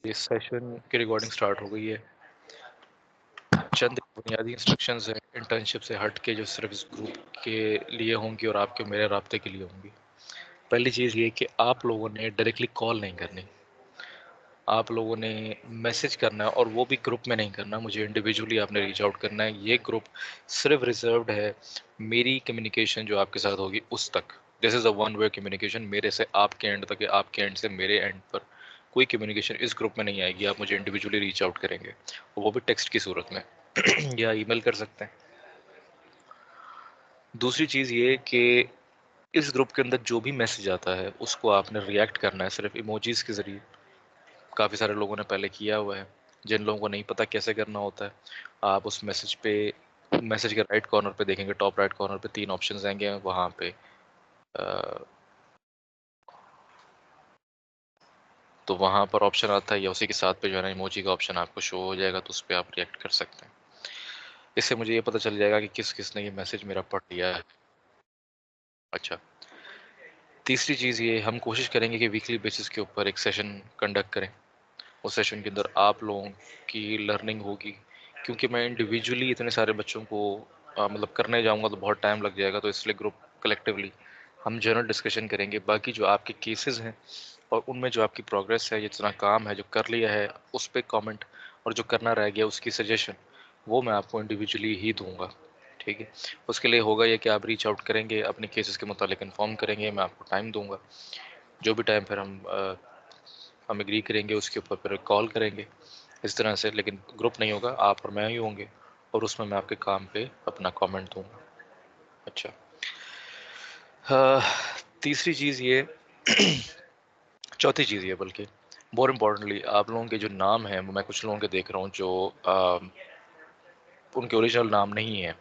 इस सेशन की recording start हो गई है। चंद बुनियादी इंस्ट्रक्शंस हैं इंटर्नशिप से हट के जो सिर्फ इस ग्रुप के लिए होंगी और आपके मेरे राब्ते के लिए होंगी। पहली चीज़ ये कि आप लोगों ने डायरेक्टली कॉल नहीं करनी, आप लोगों ने मैसेज करना है और वो भी ग्रुप में नहीं करना, मुझे इंडिविजुअली आपने रीच आउट करना है। ये ग्रुप सिर्फ रिजर्व्ड है मेरी कम्युनिकेशन जो आपके साथ होगी उस तक। This is a one way communication, मेरे से आपके एंड तक है, आपके एंड से मेरे एंड पर कोई कम्युनिकेशन इस ग्रुप में नहीं आएगी। आप मुझे इंडिविजुअली रीच आउट करेंगे और वो भी टेक्स्ट की सूरत में या ईमेल कर सकते हैं। दूसरी चीज़ ये कि इस ग्रुप के अंदर जो भी मैसेज आता है उसको आपने रिएक्ट करना है सिर्फ इमोजीज के ज़रिए। काफ़ी सारे लोगों ने पहले किया हुआ है। जिन लोगों को नहीं पता कैसे करना होता है, आप उस मैसेज पे, मैसेज के राइट कॉर्नर पे देखेंगे, टॉप राइट कॉर्नर पे 3 ऑप्शंस आएंगे, वहाँ पे तो वहाँ पर ऑप्शन आता है या उसी के साथ पे जो है ना इमोजी का ऑप्शन आपको शो हो जाएगा, तो उस पर आप रिएक्ट कर सकते हैं। इससे मुझे ये पता चल जाएगा कि किस किस ने ये मैसेज मेरा पढ़ लिया है। अच्छा, तीसरी चीज़ ये, हम कोशिश करेंगे कि वीकली बेसिस के ऊपर एक सेशन कंडक्ट करें। उस सेशन के अंदर आप लोगों की लर्निंग होगी, क्योंकि मैं इंडिविजुअली इतने सारे बच्चों को मतलब करने जाऊंगा तो बहुत टाइम लग जाएगा, तो इसलिए ग्रुप कलेक्टिवली हम जनरल डिस्कशन करेंगे। बाकी जो आपके केसेस हैं और उनमें जो आपकी प्रोग्रेस है, जितना काम है जो कर लिया है उस पर कमेंट, और जो करना रह गया उसकी सजेशन, वो मैं आपको इंडिविजुअली ही दूंगा। ठीक है, उसके लिए होगा ये कि आप रीच आउट करेंगे, अपने केसेस के मुतालिक इन्फॉर्म करेंगे, मैं आपको टाइम दूंगा। जो भी टाइम फिर हम एग्री करेंगे उसके ऊपर फिर कॉल करेंगे इस तरह से। लेकिन ग्रुप नहीं होगा, आप और मैं ही होंगे और उसमें मैं आपके काम पे अपना कमेंट दूंगा। अच्छा, अ, तीसरी चीज़ ये चौथी चीज़ ये बल्कि मोर इम्पोर्टेंटली, आप लोगों के जो नाम हैं, मैं कुछ लोगों के देख रहा हूँ जो उनके ओरिजिनल नाम नहीं है।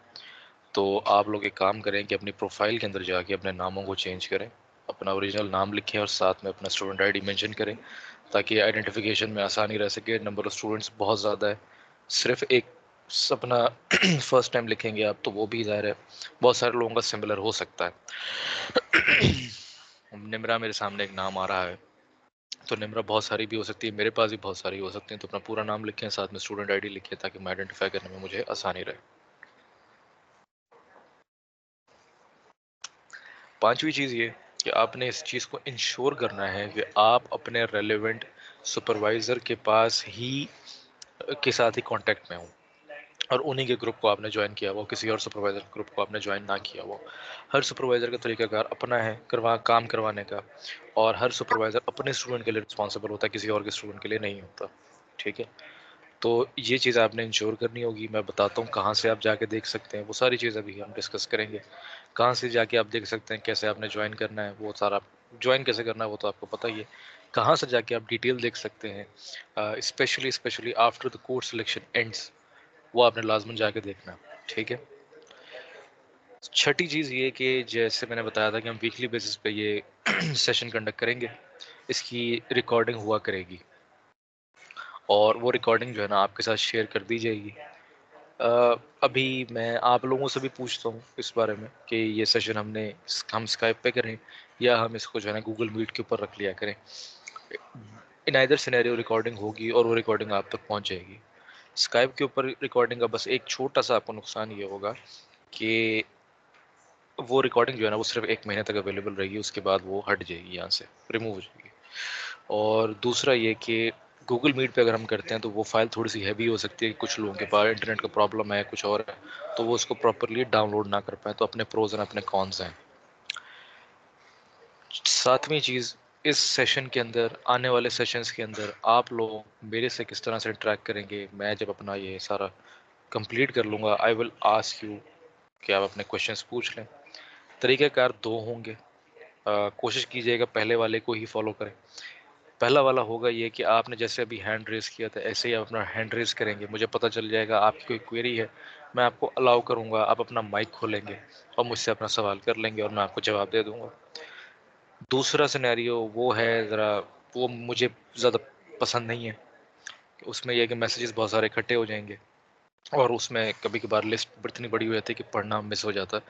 तो आप लोग एक काम करें कि अपनी प्रोफाइल के अंदर जाके अपने नामों को चेंज करें, अपना ओरिजिनल नाम लिखें और साथ में अपना स्टूडेंट आईडी मेंशन करें, ताकि आइडेंटिफिकेशन में आसानी रह सके। नंबर ऑफ़ स्टूडेंट्स बहुत ज़्यादा है, सिर्फ एक अपना फर्स्ट टाइम लिखेंगे आप तो वो भी ज़ाहिर है बहुत सारे लोगों का सिमिलर हो सकता है। निम्रा मेरे सामने एक नाम आ रहा है, तो निम्रा बहुत सारी भी हो सकती है, मेरे पास भी बहुत सारी हो सकती हैं। तो अपना पूरा नाम लिखें, साथ में स्टूडेंट आईडी लिखें, ताकि मैं आइडेंटिफाई करने में मुझे आसानी रहे। पांचवी चीज़ ये कि आपने इस चीज़ को इंश्योर करना है कि आप अपने रेलेवेंट सुपरवाइज़र के पास ही के साथ ही कांटेक्ट में हो, और उन्हीं के ग्रुप को आपने ज्वाइन किया हुआ, किसी और सुपरवाइज़र ग्रुप को आपने ज्वाइन ना किया हुआ। हर सुपरवाइज़र का तरीकाकार अपना है काम करवाने का, और हर सुपरवाइज़र अपने स्टूडेंट के लिए रिस्पॉन्सिबल होता है, किसी और के स्टूडेंट के लिए नहीं होता। ठीक है, तो ये चीज़ आपने इंश्योर करनी होगी। मैं बताता हूँ कहाँ से आप जाके देख सकते हैं, वो सारी चीज़ अभी हम डिस्कस करेंगे। कहाँ से जाके आप देख सकते हैं, कैसे आपने ज्वाइन करना है, वो सारा ज्वाइन कैसे करना है वो तो आपको पता ही है। कहाँ से जाके आप डिटेल देख सकते हैं, specially after the course selection ends, वो आपने लाजमन जाके देखना है। ठीक है, छठी चीज़ ये कि जैसे मैंने बताया था कि हम वीकली बेसिस पे ये सेशन कंडक्ट करेंगे, इसकी रिकॉर्डिंग हुआ करेगी और वो रिकॉर्डिंग जो है ना आपके साथ शेयर कर दी जाएगी। अभी मैं आप लोगों से भी पूछता हूँ इस बारे में कि ये सेशन हम स्काइप पे करें या हम इसको जो है ना गूगल मीट के ऊपर रख लिया करें। इन आइदर सिनेरियो रिकॉर्डिंग होगी और वो रिकॉर्डिंग आप तक पहुंच जाएगी। स्काइप के ऊपर रिकॉर्डिंग का बस एक छोटा सा आपको नुकसान ये होगा कि वो रिकॉर्डिंग जो है ना वो सिर्फ 1 महीने तक अवेलेबल रहेगी, उसके बाद वो हट जाएगी, यहाँ से रिमूव हो जाएगी। और दूसरा ये कि गूगल मीट पे अगर हम करते हैं तो वो फाइल थोड़ी सी हैवी हो सकती है, कुछ लोगों के पास इंटरनेट का प्रॉब्लम है, कुछ और है, तो वो उसको प्रॉपरली डाउनलोड ना कर पाए। तो अपने प्रोज एंड अपने कॉन्स हैं। सातवीं चीज़, इस सेशन के अंदर, आने वाले सेशंस के अंदर आप लोग मेरे से किस तरह से इंटरेक्ट करेंगे, मैं जब अपना ये सारा कंप्लीट कर लूँगा, आई विल आस्क यू कि आप अपने क्वेश्चंस पूछ लें। तरीक़ाकार दो होंगे, कोशिश कीजिएगा पहले वाले को ही फॉलो करें। पहला वाला होगा ये कि आपने जैसे अभी हैंड रेज़ किया था ऐसे ही आप अपना हैंड रेज़ करेंगे, मुझे पता चल जाएगा आपकी कोई क्वेरी है, मैं आपको अलाउ करूँगा, आप अपना माइक खोलेंगे और मुझसे अपना सवाल कर लेंगे और मैं आपको जवाब दे दूँगा। दूसरा सिनेरियो वो है ज़रा, वो मुझे ज़्यादा पसंद नहीं है, उसमें ये है कि मैसेजेस बहुत सारे इकट्ठे हो जाएंगे, और उसमें कभी कभार लिस्ट इतनी बड़ी हो जाती है कि पढ़ना मिस हो जाता है।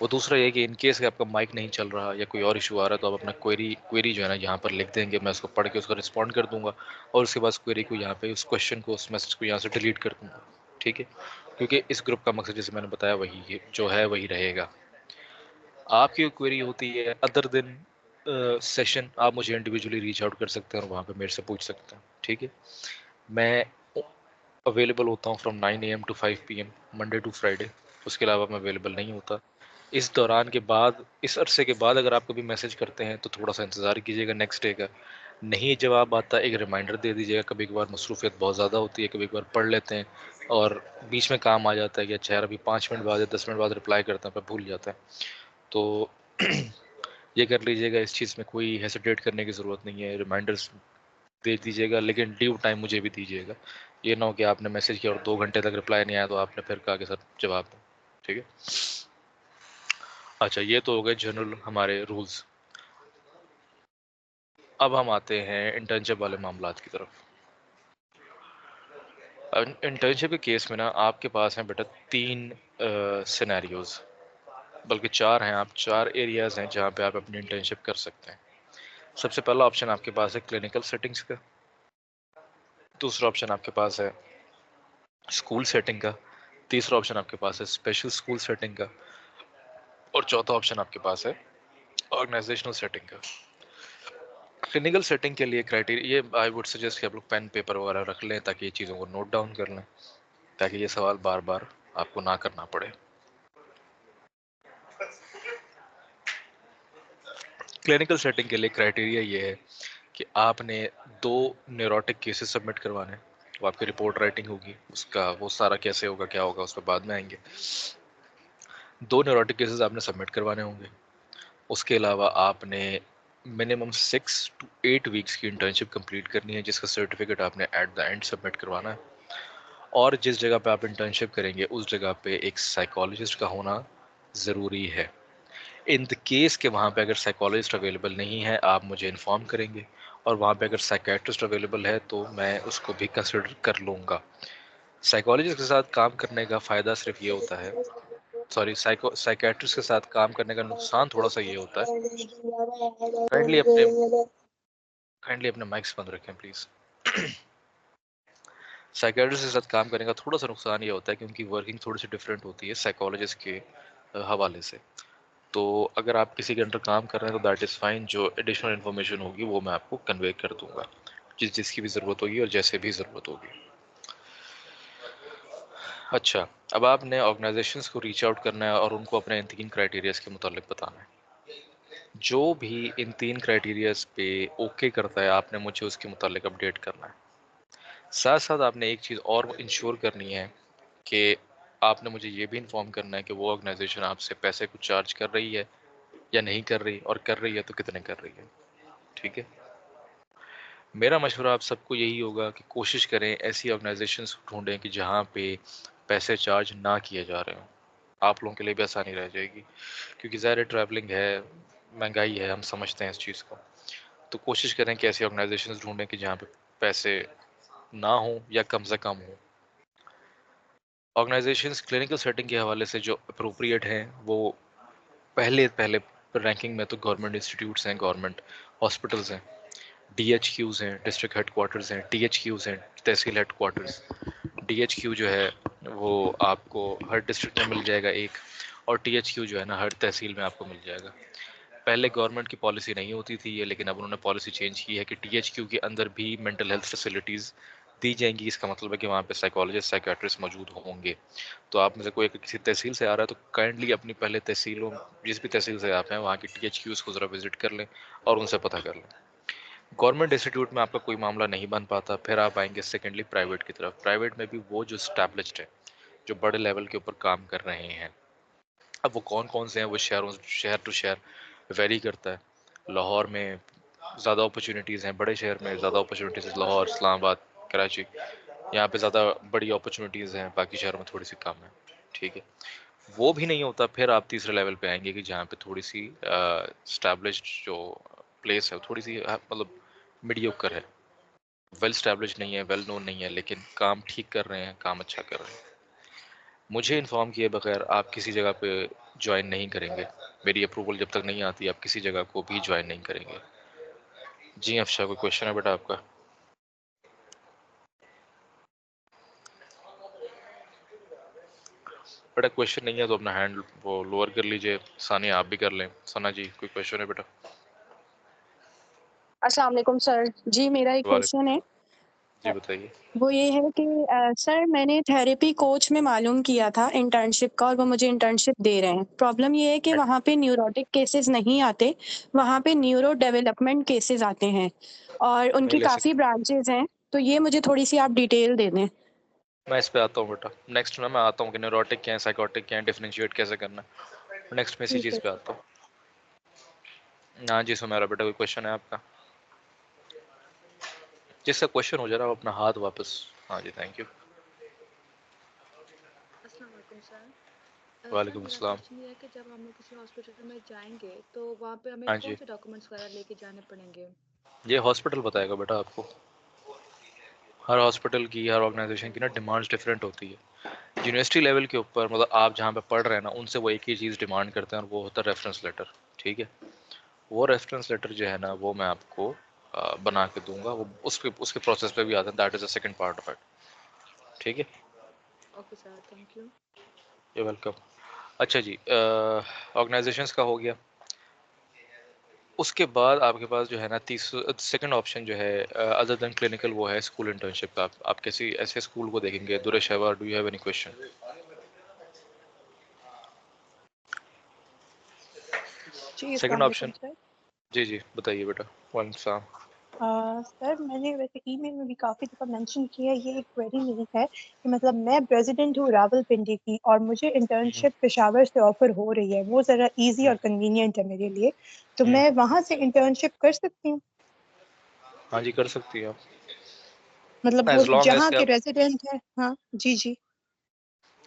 वो दूसरा ये है कि इन केस कि आपका माइक नहीं चल रहा या कोई और इशू आ रहा है तो आप अपना क्वेरी जो है ना यहाँ पर लिख देंगे, मैं उसको पढ़ के उसको रिस्पॉन्ड कर दूंगा और उसके बाद क्वेरी को यहाँ पे, उस क्वेश्चन को, उस मैसेज को यहाँ से डिलीट कर दूंगा। ठीक है, क्योंकि इस ग्रुप का मकसद जैसे मैंने बताया वही है, जो है वही रहेगा। आपकी क्वेरी होती है अदर दिन सेशन, आप मुझे इंडिविजुअली रीच आउट कर सकते हैं और वहाँ पे मेरे से पूछ सकते हैं। ठीक है, मैं अवेलेबल होता हूँ from 9 AM to 5 PM Monday to Friday, उसके अलावा मैं अवेलेबल नहीं होता। इस दौरान के बाद, इस अरसे के बाद अगर आप कभी मैसेज करते हैं तो थोड़ा सा इंतज़ार कीजिएगा नेक्स्ट डे का। नहीं जवाब आता, एक रिमाइंडर दे दीजिएगा। कभी कभार मसरूफियत बहुत ज़्यादा होती है, कभी कभार पढ़ लेते हैं और बीच में काम आ जाता है कि अच्छा यार अभी 5 मिनट बाद या 10 मिनट बाद रिप्लाई करता है, पर भूल जाता है। तो ये कर लीजिएगा, इस चीज़ में कोई हेसिटेट करने की ज़रूरत नहीं है। रिमाइंडर्स दे दीजिएगा लेकिन ड्यू टाइम मुझे भी दीजिएगा। ये ना हो कि आपने मैसेज किया और 2 घंटे तक रिप्लाई नहीं आया तो आपने फिर कहा कि सर जवाब दो। ठीक है, अच्छा ये तो हो गए जनरल हमारे रूल्स। अब हम आते हैं इंटर्नशिप वाले मामलात की तरफ। इंटर्नशिप के केस में ना आपके पास हैं बेटा 3 सिनेरियोज, बल्कि 4 हैं। आप 4 एरियाज हैं जहाँ पे आप अपनी इंटर्नशिप कर सकते हैं। सबसे पहला ऑप्शन आपके पास है क्लिनिकल सेटिंग्स का, दूसरा ऑप्शन आपके पास है स्कूल सेटिंग का, तीसरा ऑप्शन आपके पास है स्पेशल स्कूल सेटिंग का, और चौथा ऑप्शन आपके पास है ऑर्गेनाइजेशनल सेटिंग का। क्लिनिकल सेटिंग के लिए क्राइटेरिया, ये आई वुड सजेस्ट कि आप लोग पेन पेपर वगैरह रख लें ताकि ये चीज़ों को नोट डाउन कर लें, ताकि ये सवाल बार बार आपको ना करना पड़े। क्लिनिकल सेटिंग के लिए क्राइटेरिया ये है कि आपने 2 न्यूरोटिक केसेस सबमिट करवाने हैं। वो आपकी रिपोर्ट राइटिंग होगी, उसका वो सारा कैसे होगा क्या होगा उस पर बाद में आएंगे। 2 न्यूरोटिक केसेस आपने सबमिट करवाने होंगे। उसके अलावा आपने मिनिमम 6 to 8 वीक्स की इंटर्नशिप कंप्लीट करनी है, जिसका सर्टिफिकेट आपने एट द एंड सबमिट करवाना है। और जिस जगह पे आप इंटर्नशिप करेंगे उस जगह पे एक साइकोलॉजिस्ट का होना ज़रूरी है। इन द केस के वहाँ पे अगर साइकोलॉजिस्ट अवेलेबल नहीं है आप मुझे इन्फॉर्म करेंगे, और वहाँ पे अगर साइकेट्रिस्ट अवेलेबल है तो मैं उसको भी कंसिडर कर लूँगा। साइकोलॉजिस्ट के साथ काम करने का फ़ायदा सिर्फ ये होता है, सॉरी, साइकेट्रिस्ट के साथ काम करने का नुकसान थोड़ा सा ये होता है। काइंडली अपने काइंडली अपने माइक्स बंद रखें प्लीज़। साइकेट्रिस्ट के साथ काम करने का थोड़ा सा नुकसान ये होता है कि उनकी वर्किंग थोड़ी सी डिफरेंट होती है साइकोलॉजिस्ट के हवाले से। तो अगर आप किसी के अंडर काम कर रहे हैं तो दैट इज़ फाइन, जो एडिशनल इन्फॉर्मेशन होगी वो मैं आपको कन्वे कर दूंगा, जिसकी भी ज़रूरत होगी और जैसे भी ज़रूरत होगी। अच्छा, अब आपने ऑर्गेनाइजेशंस को रीच आउट करना है और उनको अपने इन 3 क्राइटेरियाज के मुतालिक बताना है। जो भी इन 3 क्राइटेरियाज पे ओके करता है आपने मुझे उसके मुतालिक अपडेट करना है। साथ साथ आपने एक चीज़ और इंश्योर करनी है कि आपने मुझे ये भी इन्फॉर्म करना है कि वो ऑर्गेनाइजेशन आपसे पैसे कुछ चार्ज कर रही है या नहीं कर रही, और कर रही है तो कितने कर रही है। ठीक है, मेरा मशवरा आप सबको यही होगा कि कोशिश करें ऐसी ऑर्गेनाइजेशंस ढूंढें कि जहाँ पे पैसे चार्ज ना किए जा रहे हों। आप लोगों के लिए भी आसानी रह जाएगी, क्योंकि ज़ाहिर ट्रैवलिंग है, महंगाई है, हम समझते हैं इस चीज़ को। तो कोशिश करें कि ऐसी ऑर्गेनाइजेशंस ढूंढें कि जहाँ पे पैसे ना हों या कम से कम हों। ऑर्गेनाइजेशंस क्लिनिकल सेटिंग के हवाले से जो अप्रोप्रिएट हैं वो पहले पहले रैंकिंग में तो गवर्नमेंट इंस्टीट्यूट्स हैं, गवर्नमेंट हॉस्पिटल्स हैं, DHQs हैं, डिस्ट्रिक्ट हेडक्वार्टर्स हैं, THQs हैं, तहसील हेडक्वार्टर्स। DHQ जो है वो आपको हर डिस्ट्रिक्ट में मिल जाएगा एक, और THQ जो है ना हर तहसील में आपको मिल जाएगा। पहले गवर्नमेंट की पॉलिसी नहीं होती थी ये, लेकिन अब उन्होंने पॉलिसी चेंज की है कि THQ के अंदर भी मेंटल हेल्थ फैसिलिटीज़ दी जाएंगी। इसका मतलब है कि वहाँ पे साइकोलॉजिस्ट साइकेट्रिस्ट मौजूद होंगे। तो आप में से कोई अगर किसी तहसील से आ रहा है तो काइंडली अपनी पहले तहसीलों, जिस भी तहसील से आप हैं वहाँ की THQs को ज़रा विजिट कर लें और उनसे पता कर लें। गवर्नमेंट इंस्टीट्यूट में आपका कोई मामला नहीं बन पाता, फिर आप आएंगे सेकेंडली प्राइवेट की तरफ। प्राइवेट में भी वो जो स्टैब्लिश्ड है, जो बड़े लेवल के ऊपर काम कर रहे हैं, अब वो कौन कौन से हैं वो शहर टू शहर वेरी करता है। लाहौर में ज़्यादा अपॉर्चुनिटीज़ हैं, बड़े शहर में ज़्यादा अपॉर्चुनिटीज़, लाहौर, इस्लामाबाद, कराची, यहाँ पे ज़्यादा बड़ी अपॉर्चुनिटीज़ हैं, बाकी शहरों में थोड़ी सी कम है। ठीक है, वो भी नहीं होता, फिर आप तीसरे लेवल पे आएंगे कि जहाँ पे थोड़ी सी स्टैब्लिश्ड जो प्लेस है थोड़ी सी मतलब मीडियोकर है, वेल स्टैब्लिश नहीं है, वेल नोन नहीं है, लेकिन काम ठीक कर रहे हैं, काम अच्छा कर रहे हैं। मुझे इन्फॉर्म किए बगैर आप किसी जगह पे ज्वाइन नहीं करेंगे। मेरी अप्रूवल जब तक नहीं आती आप किसी जगह को भी ज्वाइन नहीं करेंगे। जी अफशा, कोई क्वेश्चन है बेटा आपका? बेटा क्वेश्चन नहीं है तो अपना हैंड वो लोअर कर लीजिए। सानिया आप भी कर लें। सना जी कोई क्वेश्चन है बेटा? अस्सलाम वालेकुम सर। जी मेरा एक वालेकुम क्वेश्चन है। जी बताइए। वो ये है कि सर मैंने थेरेपी कोच में मालूम किया था इंटर्नशिप का और वो मुझे इंटर्नशिप दे रहे हैं। प्रॉब्लम ये है कि वहाँ पे न्यूरोटिक केसेस नहीं आते, वहाँ पे न्यूरो डेवलपमेंट केसेस आते हैं और नहीं उनकी ले काफ़ी सकते। ब्रांचेस हैं। तो ये मुझे थोड़ी-सी आप डिटेल दे दें। मैं इस पे आता हूँ बेटा। नेक्स्ट में मैं आता हूँ कि न्यूरोटिक क्या है, साइकोटिक क्या है, डिफरेंशिएट कैसे करना है। नेक्स्ट में इसी ठीक चीज़ है। पे आता हूँ। हाँ जी सुमेरा बेटा, कोई क्वेश्चन है आपका? जिसका क्वेश्चन हो जा रहा है अपना हाथ वापस। हाँ जी थैंक यू। अस्सलाम वालेकुम सर। सर वालेकुम मेरा अस्सलाम। क्वेश्चन ये है कि जब हम लोग किसी हॉस्पिटल में जाएंगे तो वहाँ पे हमें हाँ कौन जी, से डॉक्यूमेंट्स वगैरह लेके जाने पड़ेंगे? ये हॉस्पिटल बताएगा बेटा आपको। हर हॉस्पिटल की, हर ऑर्गेनाइजेशन की ना डिमांड्स डिफरेंट होती है। यूनिवर्सिटी लेवल के ऊपर मतलब आप जहाँ पे पढ़ रहे हैं ना, उनसे वो एक ही चीज़ डिमांड करते हैं और वो होता है रेफरेंस लेटर। ठीक है, वो रेफरेंस लेटर जो है ना वो मैं आपको बना के दूंगा। वो उसके उसके प्रोसेस पे भी आता है, that is the second part of it. ठीक है, ओके सर, थैंक यू। ये वेलकम। अच्छा जी, ऑर्गेनाइजेशंस का हो गया। उसके बाद आपके पास जो है ना तीसरा सेकंड ऑप्शन जो है अदर देन क्लिनिकल, वो है स्कूल इंटर्नशिप का। आप किसी ऐसे स्कूल को देखेंगे? दुरेश हैवा, do you have any question? जी, सेकंड अस्सलाम वालेकुम ऑप्शन। सर। जी जी बताइए बेटा। वालेकुम सलाम। सर मैंने वैसे ईमेल में भी काफ़ी दफ़ा मेंशन किया है, ये एक क्वेरी मेरी है कि मतलब मैं रेज़िडेंट हूँ रावलपिंडी की और मुझे हम्म, इंटर्नशिप पेशावर से ऑफ़र हो रही है, वो ज़रा ईज़ी हम्म, और कन्वीनिएंट है मेरे लिए, तो हम्म। मैं वहाँ से इंटर्नशिप कर सकती हूँ? हाँ जी कर सकती है आप, मतलब वो एज लॉन्ग एज जहाँ कि के आप रेज़िडेंट हैं। हाँ, जी, जी।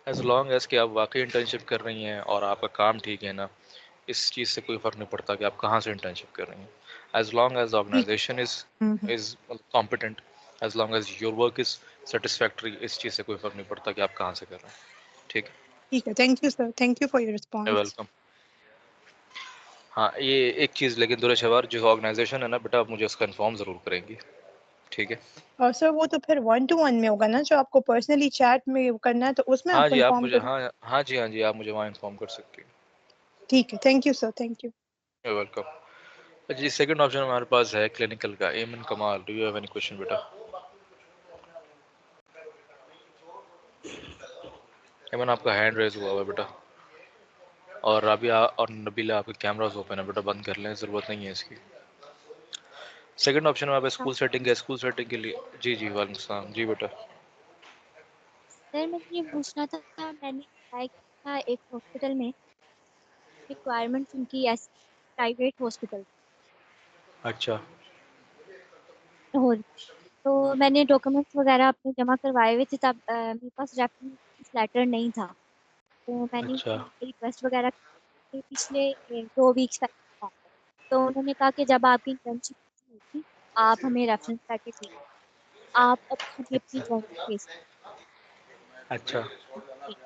एज लॉन्ग एज कि आप वाकई इंटर्नशिप कर रही हैं और आपका काम ठीक है ना, इस चीज़ से कोई फ़र्क नहीं पड़ता कि आप कहाँ से इंटर्नशिप कर रही हैं। एज लॉन्ग एज द ठीक है। ऑर्गेनाइजेशन इज हुँ, हुँ। Is competent, as long as your work is satisfactory, इस चीज़ से कोई फ़र्क नहीं पड़ता कि आप कहाँ से कर रहे हैं। ठीक है, ठीक है, thank you sir, thank you for your response. Welcome. हाँ ये एक चीज़ लेकिन दुरेशवार, जो ऑर्गेनाइजेशन है ना बेटा, आप मुझे उसका इन्फॉर्म ज़रूर करेंगी। ठीक है। और सर वो तो फिर 1 टू 1 में होगा ना, जो आपको पर्सनली चैट में करना है, तो उसमें हाँ आपको जी आप इन्फॉर्म मुझे, करूँ? हाँ हाँ जी आप मुझे वहाँ इन्फॉर्म कर सकती हैं। ठीक है, thank you sir, thank you. Welcome. जी सेकंड ऑप्शन हमारे पास है क्लिनिकल का। Eman Kamal, do you have any question बेटा? एमन आपका हैंड रेज हुआ हुआ है बेटा। और राबिया और नबीला आपके कैमरास ओपन है बेटा, बंद कर लें, ज़रूरत नहीं है इसकी। सेकंड ऑप्शन हमारे पास हाँ, स्कूल सेटिंग है। स्कूल सेटिंग के लिए जी जी वालेकुम सलाम जी बेटा। सर मैंने ये पूछना था, मैंने अप्लाई किया था एक हॉस्पिटल में, रिक्वायरमेंट्स उनकी ऐसी प्राइवेट हॉस्पिटल अच्छा हो रही, तो मैंने डॉक्यूमेंट्स वगैरह अपने जमा करवाए हुए थे, तब मेरे पास रेफरेंस लेटर नहीं था, तो मैंने अच्छा रिक्वेस्ट वगैरह की पिछले 2 वीक्स पहले। तो उन्होंने कहा कि जब आपकी इंटर्नशिप होगी आप हमें रेफरेंस लेटर चाहिए, आप अब हमें अपनी जॉइनिंग भेज अच्छा। दीजिए।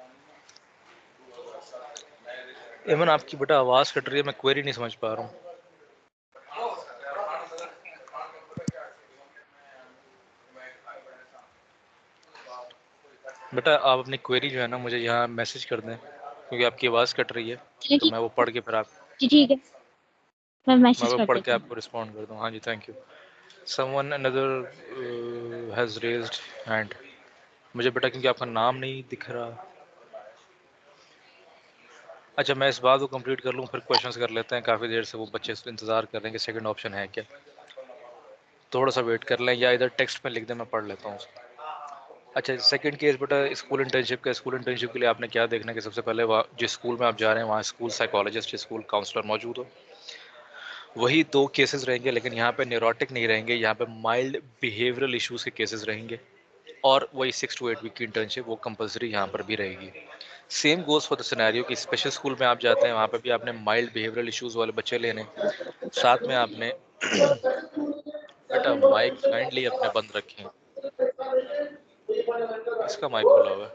एमन आपकी बेटा आवाज़ कट रही है, मैं क्वेरी नहीं समझ पा रहा हूँ। बेटा आप अपनी क्वेरी जो है ना मुझे यहाँ मैसेज कर दें, क्योंकि आपकी आवाज़ कट रही है। चलिए तो ठीक मैं वो पढ़ के फिर आप जी, ठीक है, मैं मैं मैसेज वो कर पढ़ के देती हूँ। आपको रिस्पॉन्ड कर दूँ। हाँ जी thank you. Someone another has raised hand. मुझे बेटा क्योंकि आपका नाम नहीं दिख रहा। अच्छा मैं इस बात को कंप्लीट कर लूँ फिर क्वेश्चंस कर लेते हैं। काफ़ी देर से वो बच्चे इंतज़ार कर रहे हैं कि सेकंड ऑप्शन है क्या। थोड़ा सा वेट कर लें या इधर टेक्स्ट में लिख दें, मैं पढ़ लेता हूँ उसको। अच्छा सेकंड केस बेटा स्कूल इंटर्नशिप का। स्कूल इंटर्नशिप के लिए आपने क्या देखना है कि सबसे पहले वहाँ जिस स्कूल में आप जा रहे हैं वहाँ स्कूल साइकोलॉजिस्ट, स्कूल काउंसलर मौजूद हो। वही 2 केसेस रहेंगे, लेकिन यहाँ पे न्यूरोटिक नहीं रहेंगे, यहाँ पे माइल्ड बिहेवियरल इश्यूज के केसेस रहेंगे। और वही 6 to 8 वीक की इंटर्नशिप वो कंपलसरी यहाँ पर भी रहेगी। Same goes for the scenario कि स्पेशल स्कूल में आप जाते हैं, वहाँ पे भी आपने माइल्ड बिहेवियरल इश्यूज वाले बच्चे लेने, साथ में आपने बेटा माइक काइंडली अपने बंद रखें। किसका माइक खुला हुआ है?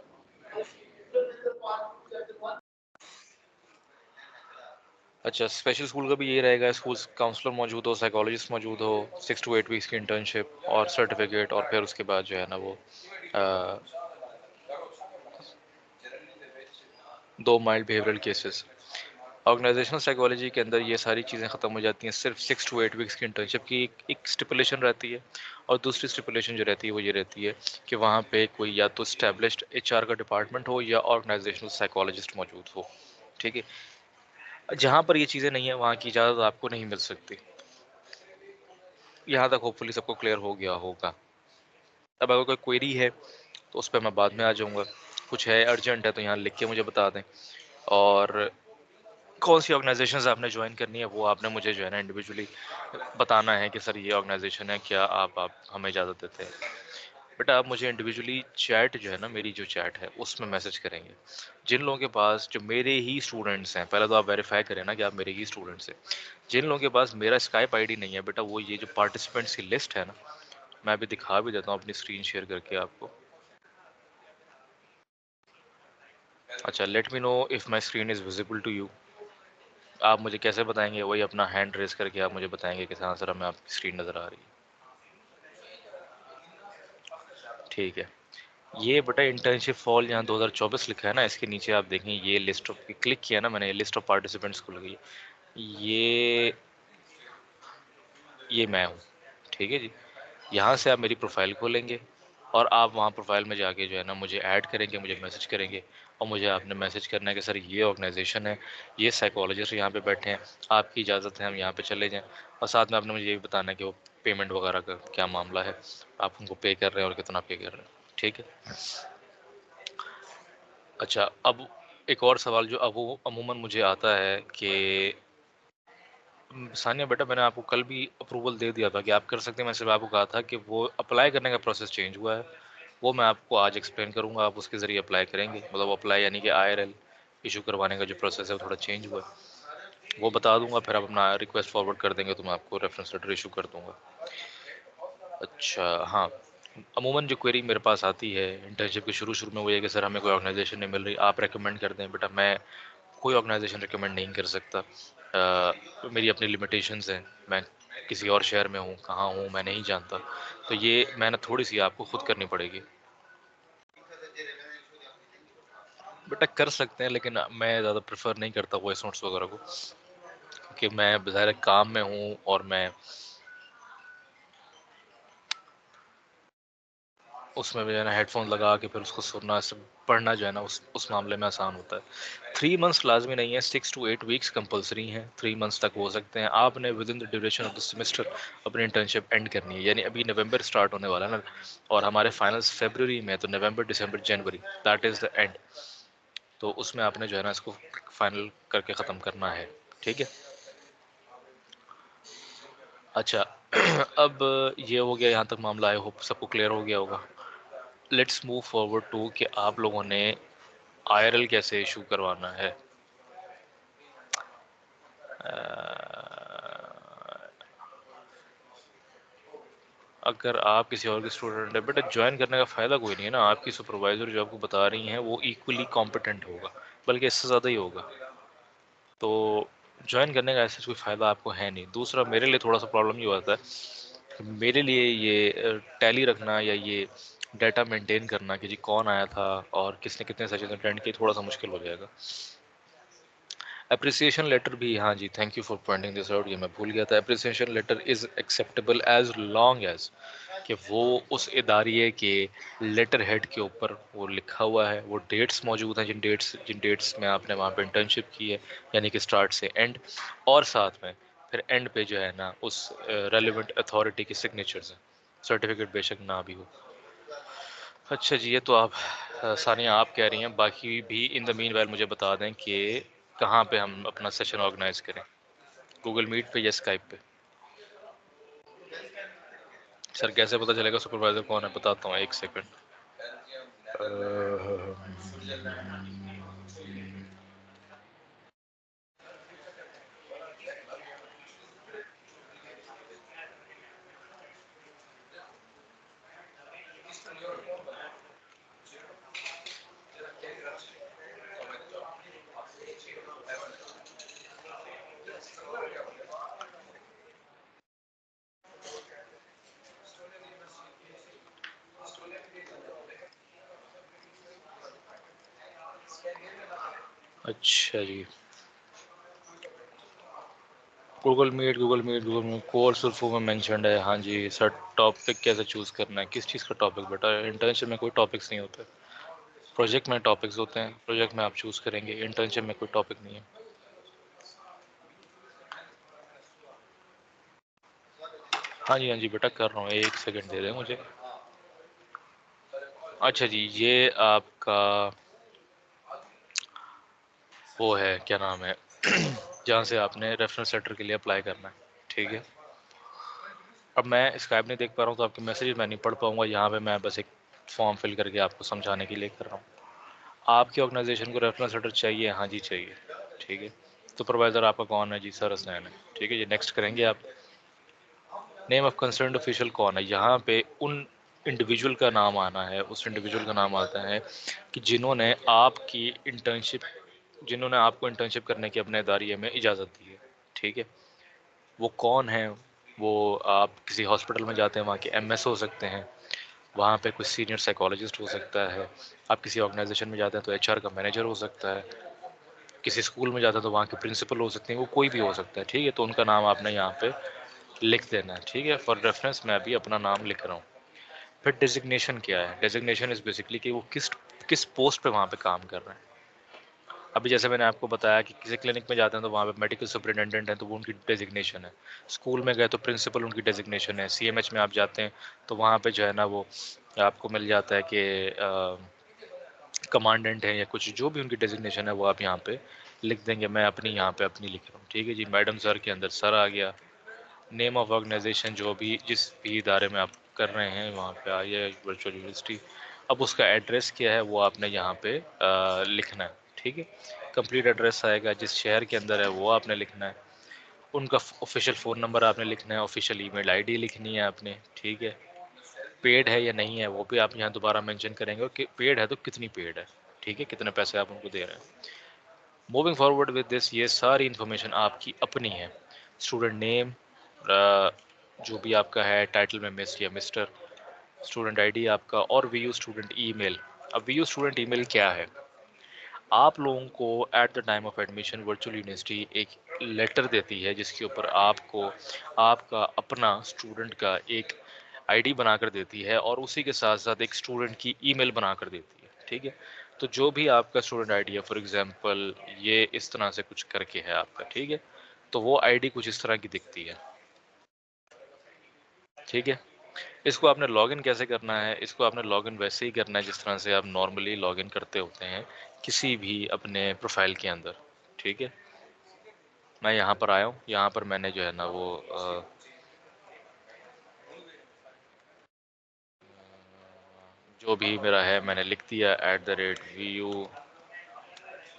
अच्छा, स्पेशल स्कूल का भी यही रहेगा, स्कूल काउंसलर मौजूद हो, साइकोलॉजिस्ट मौजूद हो, 6 to 8 वीक्स की इंटर्नशिप और सर्टिफिकेट, और फिर उसके बाद जो है ना वो 2 mild behavioural cases. Organisational psychology के अंदर ये सारी चीज़ें ख़त्म हो जाती हैं, सिर्फ 6 to 8 वीक्स की इंटर्नशिप की एक स्टिपुलेशन रहती है। और दूसरी स्टिपुलेशन जो रहती है वो ये रहती है कि वहाँ पे कोई या तो स्टैब्लिश्ड एचआर का डिपार्टमेंट हो या ऑर्गेनाइजेशनल साइकोलॉजिस्ट मौजूद हो। ठीक है, जहाँ पर ये चीज़ें नहीं है वहाँ की इजाज़त आपको नहीं मिल सकती। यहाँ तक होपफुली सबको क्लियर हो गया होगा। अब अगर कोई क्वेरी है तो उस पर मैं बाद में आ जाऊँगा, कुछ है अर्जेंट है तो यहाँ लिख के मुझे बता दें। और कौन सी ऑर्गेनाइजेशंस आपने ज्वाइन करनी है वो आपने मुझे जो है ना इंडिविजुअली बताना है कि सर ये ऑर्गेनाइजेशन है, क्या आप हमें इजाज़त देते हैं। बट आप मुझे इंडिविजुअली चैट जो है ना, मेरी जो चैट है उसमें मैसेज करेंगे। जिन लोगों के पास जो मेरे ही स्टूडेंट्स हैं, पहले तो आप वेरीफाई करें ना कि आप मेरे ही स्टूडेंट्स हैं। जिन लोगों के पास मेरा स्काइप आईडी नहीं है बेटा, वो ये जो पार्टिसिपेंट्स की लिस्ट है ना, मैं अभी दिखा भी देता हूँ अपनी स्क्रीन शेयर करके आपको। अच्छा, let me know if my screen is visible to you. आप मुझे कैसे बताएंगे? वही अपना हैंड रेस करके आप मुझे बताएंगे कि हाँ सर हमें आपकी स्क्रीन नज़र आ रही है। ठीक है, ये बेटा इंटर्नशिप फॉल यहाँ 2024 लिखा है ना, इसके नीचे आप देखें ये लिस्ट ऑफ, क्लिक किया ना मैंने, लिस्ट ऑफ पार्टिसिपेंट्स खुल गई। ये ये मैं हूँ। ठीक है जी, यहाँ से आप मेरी प्रोफाइल खोलेंगे और आप वहाँ प्रोफाइल में जाके जो है ना मुझे ऐड करेंगे, मुझे मैसेज करेंगे। और मुझे आपने मैसेज करना है कि सर ये ऑर्गेनाइजेशन है, ये साइकोलॉजिस्ट यहाँ पे बैठे हैं, आपकी इजाज़त है हम यहाँ पे चले जाएं। और साथ में आपने मुझे ये भी बताना है कि वो पेमेंट वगैरह का क्या मामला है, आप उनको पे कर रहे हैं और कितना पे कर रहे हैं। ठीक है। अच्छा, अब एक और सवाल जो अब वो अमूमन मुझे आता है कि सानिया बेटा मैंने आपको कल भी अप्रूवल दे दिया था कि आप कर सकते हैं, मैं सिर्फ आपको कहा था कि वो अप्लाई करने का प्रोसेस चेंज हुआ है। वो मैं आपको आज एक्सप्लेन करूंगा, आप उसके ज़रिए अप्लाई करेंगे, मतलब अप्लाई यानी कि IRL इशू करवाने का जो प्रोसेस है वो थोड़ा चेंज हुआ है, वो बता दूंगा। फिर आप अपना रिक्वेस्ट फॉरवर्ड कर देंगे तो मैं आपको रेफरेंस लेटर इशू कर दूंगा। अच्छा हाँ, अमूमन जो क्वेरी मेरे पास आती है इंटर्नशिप के शुरू शुरू में वो ये कि सर हमें कोई ऑर्गेनाइजेशन नहीं मिल रही, आप रेकमेंड कर दें। बेटा मैं कोई ऑर्गेनाइजेशन रिकमेंड नहीं कर सकता, मेरी अपनी लिमिटेशंस हैं, मैं किसी और शहर में हूँ, कहाँ हूँ मैं नहीं जानता, तो ये मेहनत थोड़ी सी आपको खुद करनी पड़ेगी। बेटा कर सकते हैं लेकिन मैं ज़्यादा प्रेफर नहीं करता वॉइस नोट्स वगैरह को, क्योंकि मैं ज़ाहिर है काम में हूँ और मैं उसमें भी जो है ना हेडफोन लगा के फिर उसको सुनना से पढ़ना जो है ना उस मामले में आसान होता है। 3 मंथ्स लाजमी नहीं है, 6 to 8 वीक्स कंपलसरी हैं, 3 मंथ्स तक हो सकते हैं। आपने with in the duration of the semester अपनी इंटर्नशिप एंड करनी है, यानी अभी नवंबर स्टार्ट होने वाला है ना, और हमारे फाइनल्स फरवरी में, तो नवंबर दिसंबर जनवरी दैट इज़ द एंड। तो उसमें आपने जो है ना इसको फाइनल करके ख़त्म करना है। ठीक है। अच्छा अब ये हो गया यहाँ तक मामला, आई होप सबको क्लियर हो गया होगा। लेट्स मूव फॉरवर्ड टू कि आप लोगों ने IRL कैसे इशू करवाना है। अगर आप किसी और के स्टूडेंट है बेटा, ज्वाइन करने का फ़ायदा कोई नहीं है ना, आपकी सुपरवाइज़र जो आपको बता रही हैं वो इक्वली कॉम्पिटेंट होगा, बल्कि इससे ज़्यादा ही होगा। तो ज्वाइन करने का ऐसा कोई फ़ायदा आपको है नहीं। दूसरा मेरे लिए थोड़ा सा प्रॉब्लम ये होता है, मेरे लिए ये टैली रखना या ये डाटा मेंटेन करना कि जी कौन आया था और किसने कितने सेशन अटेंड किए, थोड़ा सा मुश्किल हो जाएगा। अप्रिसिएशन लेटर भी, हाँ जी thank you for pointing this out, ये मैं भूल गया था। Appreciation letter is acceptable as long as कि वो उस इदारे के लेटर हेड के ऊपर वो लिखा हुआ है, वो डेट्स मौजूद हैं, जिन डेट्स में आपने वहाँ पे इंटर्नशिप की है, यानी कि स्टार्ट से एंड, और साथ में फिर एंड पे जो है ना उस रेलिवेंट अथॉरिटी की सिग्नेचर्स हैं, सर्टिफिकेट बेशक ना भी हो। अच्छा जी, ये तो आप सानिया आप कह रही हैं, बाकी भी इन द मीन वाइल मुझे बता दें कि कहाँ पे हम अपना सेशन ऑर्गेनाइज करें, गूगल मीट पे या स्काइप पे? सर कैसे पता चलेगा सुपरवाइजर कौन है? बताता हूँ, एक सेकंड। अच्छा जी, गूगल मीट कोर्स और फो में मेंशन्ड है। हाँ जी सर, टॉपिक कैसे चूज़ करना है, किस चीज़ का टॉपिक? बेटा इंटर्नशिप में कोई टॉपिक्स नहीं होते, प्रोजेक्ट में टॉपिक्स होते हैं, प्रोजेक्ट में आप चूज़ करेंगे, इंटर्नशिप में कोई टॉपिक नहीं है। हाँ जी बेटा कर रहा हूँ, 1 सेकंड दे दें मुझे। अच्छा जी, ये आपका वो है, क्या नाम है जहाँ से आपने रेफरेंस लेटर के लिए अप्लाई करना है, ठीक है। अब मैं स्काइप नहीं देख पा रहा हूँ तो आपके मैसेज मैं नहीं पढ़ पाऊँगा, यहाँ पे मैं बस एक फॉर्म फिल करके आपको समझाने के लिए कर रहा हूँ। आपकी ऑर्गेनाइजेशन को रेफरेंस लेटर चाहिए? हाँ जी चाहिए, ठीक है। सुपरवाइज़र आपका कौन है? जी सर हसनैन है, ठीक है। ये नेक्स्ट करेंगे आप। नेम ऑफ कंसर्न्ड ऑफिशियल कौन है? यहाँ पे उन इंडिविजुअल का नाम आना है, उस इंडिविजुअल का नाम आता है कि जिन्होंने आपको इंटर्नशिप करने की अपने दायरे में इजाज़त दी है, ठीक है। वो कौन है? वो आप किसी हॉस्पिटल में जाते हैं, वहाँ के एमएस हो सकते हैं, वहाँ पे कोई सीनियर साइकोलॉजिस्ट हो सकता है, आप किसी ऑर्गेनाइजेशन में जाते हैं तो एचआर का मैनेजर हो सकता है, किसी स्कूल में जाते हैं तो वहाँ के प्रिंसिपल हो सकते हैं, वो कोई भी हो सकता है, ठीक है। तो उनका नाम आपने यहाँ पे लिख देना है, ठीक है। फॉर रेफरेंस मैं अभी अपना नाम लिख रहा हूँ। फिर डेजिग्नेशन क्या है? डेजिग्नेशन इज़ बेसिकली कि वो किस किस पोस्ट पे वहाँ पे काम कर रहे हैं। अभी जैसे मैंने आपको बताया कि किसी क्लिनिक में जाते हैं तो वहाँ पे मेडिकल सुपरिटेंडेंट है, तो वो उनकी डेजिग्नेशन है। स्कूल में गए तो प्रिंसिपल उनकी डेजिग्नेशन है। सीएमएच में आप जाते हैं तो वहाँ पे जो है ना वो आपको मिल जाता है कि कमांडेंट है या कुछ, जो भी उनकी डेजिग्नेशन है वो आप यहाँ पे लिख देंगे। मैं अपनी यहाँ पे अपनी लिख रहा हूँ, ठीक है जी। मैडम सर के अंदर सर आ गया। नेम ऑफ ऑर्गेनाइजेशन, जो भी जिस भी इदारे में आप कर रहे हैं वहाँ पे आइए, वर्चुअल यूनिवर्सिटी। अब उसका एड्रेस क्या है वो आपने यहाँ पे लिखना है, ठीक है। कंप्लीट एड्रेस आएगा, जिस शहर के अंदर है वो आपने लिखना है। उनका ऑफिशियल फ़ोन नंबर आपने लिखना है, ऑफिशियल ईमेल आईडी लिखनी है आपने, ठीक है। पेड है या नहीं है वो भी आप यहाँ दोबारा मेंशन करेंगे, कि पेड है तो कितनी पेड है, ठीक है, कितने पैसे आप उनको दे रहे हैं। मूविंग फॉरवर्ड विद दिस, ये सारी इन्फॉर्मेशन आपकी अपनी है। स्टूडेंट नेम, जो भी आपका है टाइटल में मिस या मिस्टर, स्टूडेंट आईडी आपका, और वी यू स्टूडेंट ईमेल। अब वी यू स्टूडेंट ईमेल क्या है? आप लोगों को at the time of admission virtual university एक लेटर देती है जिसके ऊपर आपको आपका अपना स्टूडेंट का एक आईडी बनाकर देती है, और उसी के साथ साथ एक स्टूडेंट की ईमेल बनाकर देती है, ठीक है। तो जो भी आपका स्टूडेंट आईडी है, फॉर एग्जांपल ये इस तरह से कुछ करके है आपका, ठीक है। तो वो आईडी कुछ इस तरह की दिखती है, ठीक है। इसको आपने लॉगिन कैसे करना है? इसको आपने लॉगिन वैसे ही करना है जिस तरह से आप नॉर्मली लॉगिन करते होते हैं किसी भी अपने प्रोफाइल के अंदर, ठीक है। मैं यहाँ पर आया हूँ, यहाँ पर मैंने जो है ना वो जो भी मेरा है मैंने लिख दिया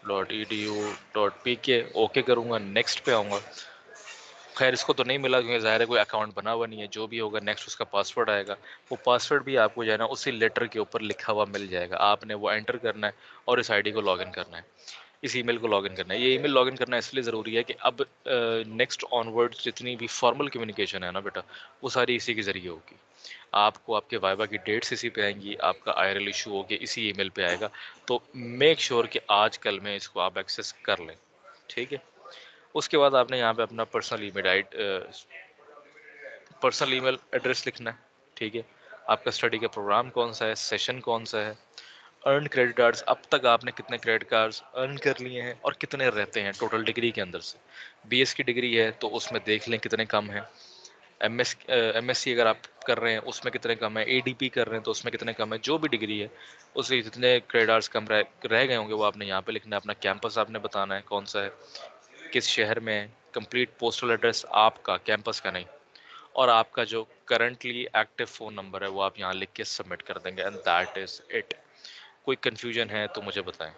@vu.edu.pk। ओके करूँगा, नेक्स्ट पे आऊँगा। खैर इसको तो नहीं मिला क्योंकि ज़ाहिर है कोई अकाउंट बना हुआ नहीं है। जो भी होगा नेक्स्ट उसका पासवर्ड आएगा, वो पासवर्ड भी आपको जो है ना उसी लेटर के ऊपर लिखा हुआ मिल जाएगा। आपने वो एंटर करना है और इस आईडी को लॉगिन करना है, इस ईमेल को लॉगिन करना है। ये ईमेल लॉगिन करना इसलिए ज़रूरी है कि अब नेक्स्ट ऑनवर्ड जितनी भी फॉर्मल कम्युनिकेशन है ना बेटा, वो सारी इसी के ज़रिए होगी। आपको आपके वाइवा की डेट्स इसी पे आएंगी, आपका आईएलएल इशू होके इसी ईमेल पे आएगा। तो मेक श्योर कि आज कल में इसको आप एक्सेस कर लें, ठीक है। उसके बाद आपने यहाँ पे अपना पर्सनल ईमेल एड्रेस लिखना है, ठीक है। आपका स्टडी का प्रोग्राम कौन सा है, सेशन कौन सा है, अर्न क्रेडिट कार्ड्स, अब तक आपने कितने क्रेडिट कार्ड्स अर्न कर लिए हैं और कितने रहते हैं टोटल डिग्री के अंदर से। बीएस की डिग्री है तो उसमें देख लें कितने कम हैं। एमएससी अगर आप कर रहे हैं उसमें कितने कम है, एडीपी कर रहे हैं तो उसमें कितने कम है। जो भी डिग्री है उससे जितने क्रेडिट कार्ड्स कम रह गए होंगे वो आपने यहाँ पे लिखना है। अपना कैंपस आपने बताना है कौन सा है, किस शहर में है, कंप्लीट पोस्टल एड्रेस आपका, कैंपस का नहीं, और आपका जो करंटली एक्टिव फ़ोन नंबर है वो आप यहाँ लिख के सबमिट कर देंगे, एंड दैट इज़ इट। कोई कन्फ्यूजन है तो मुझे बताएं।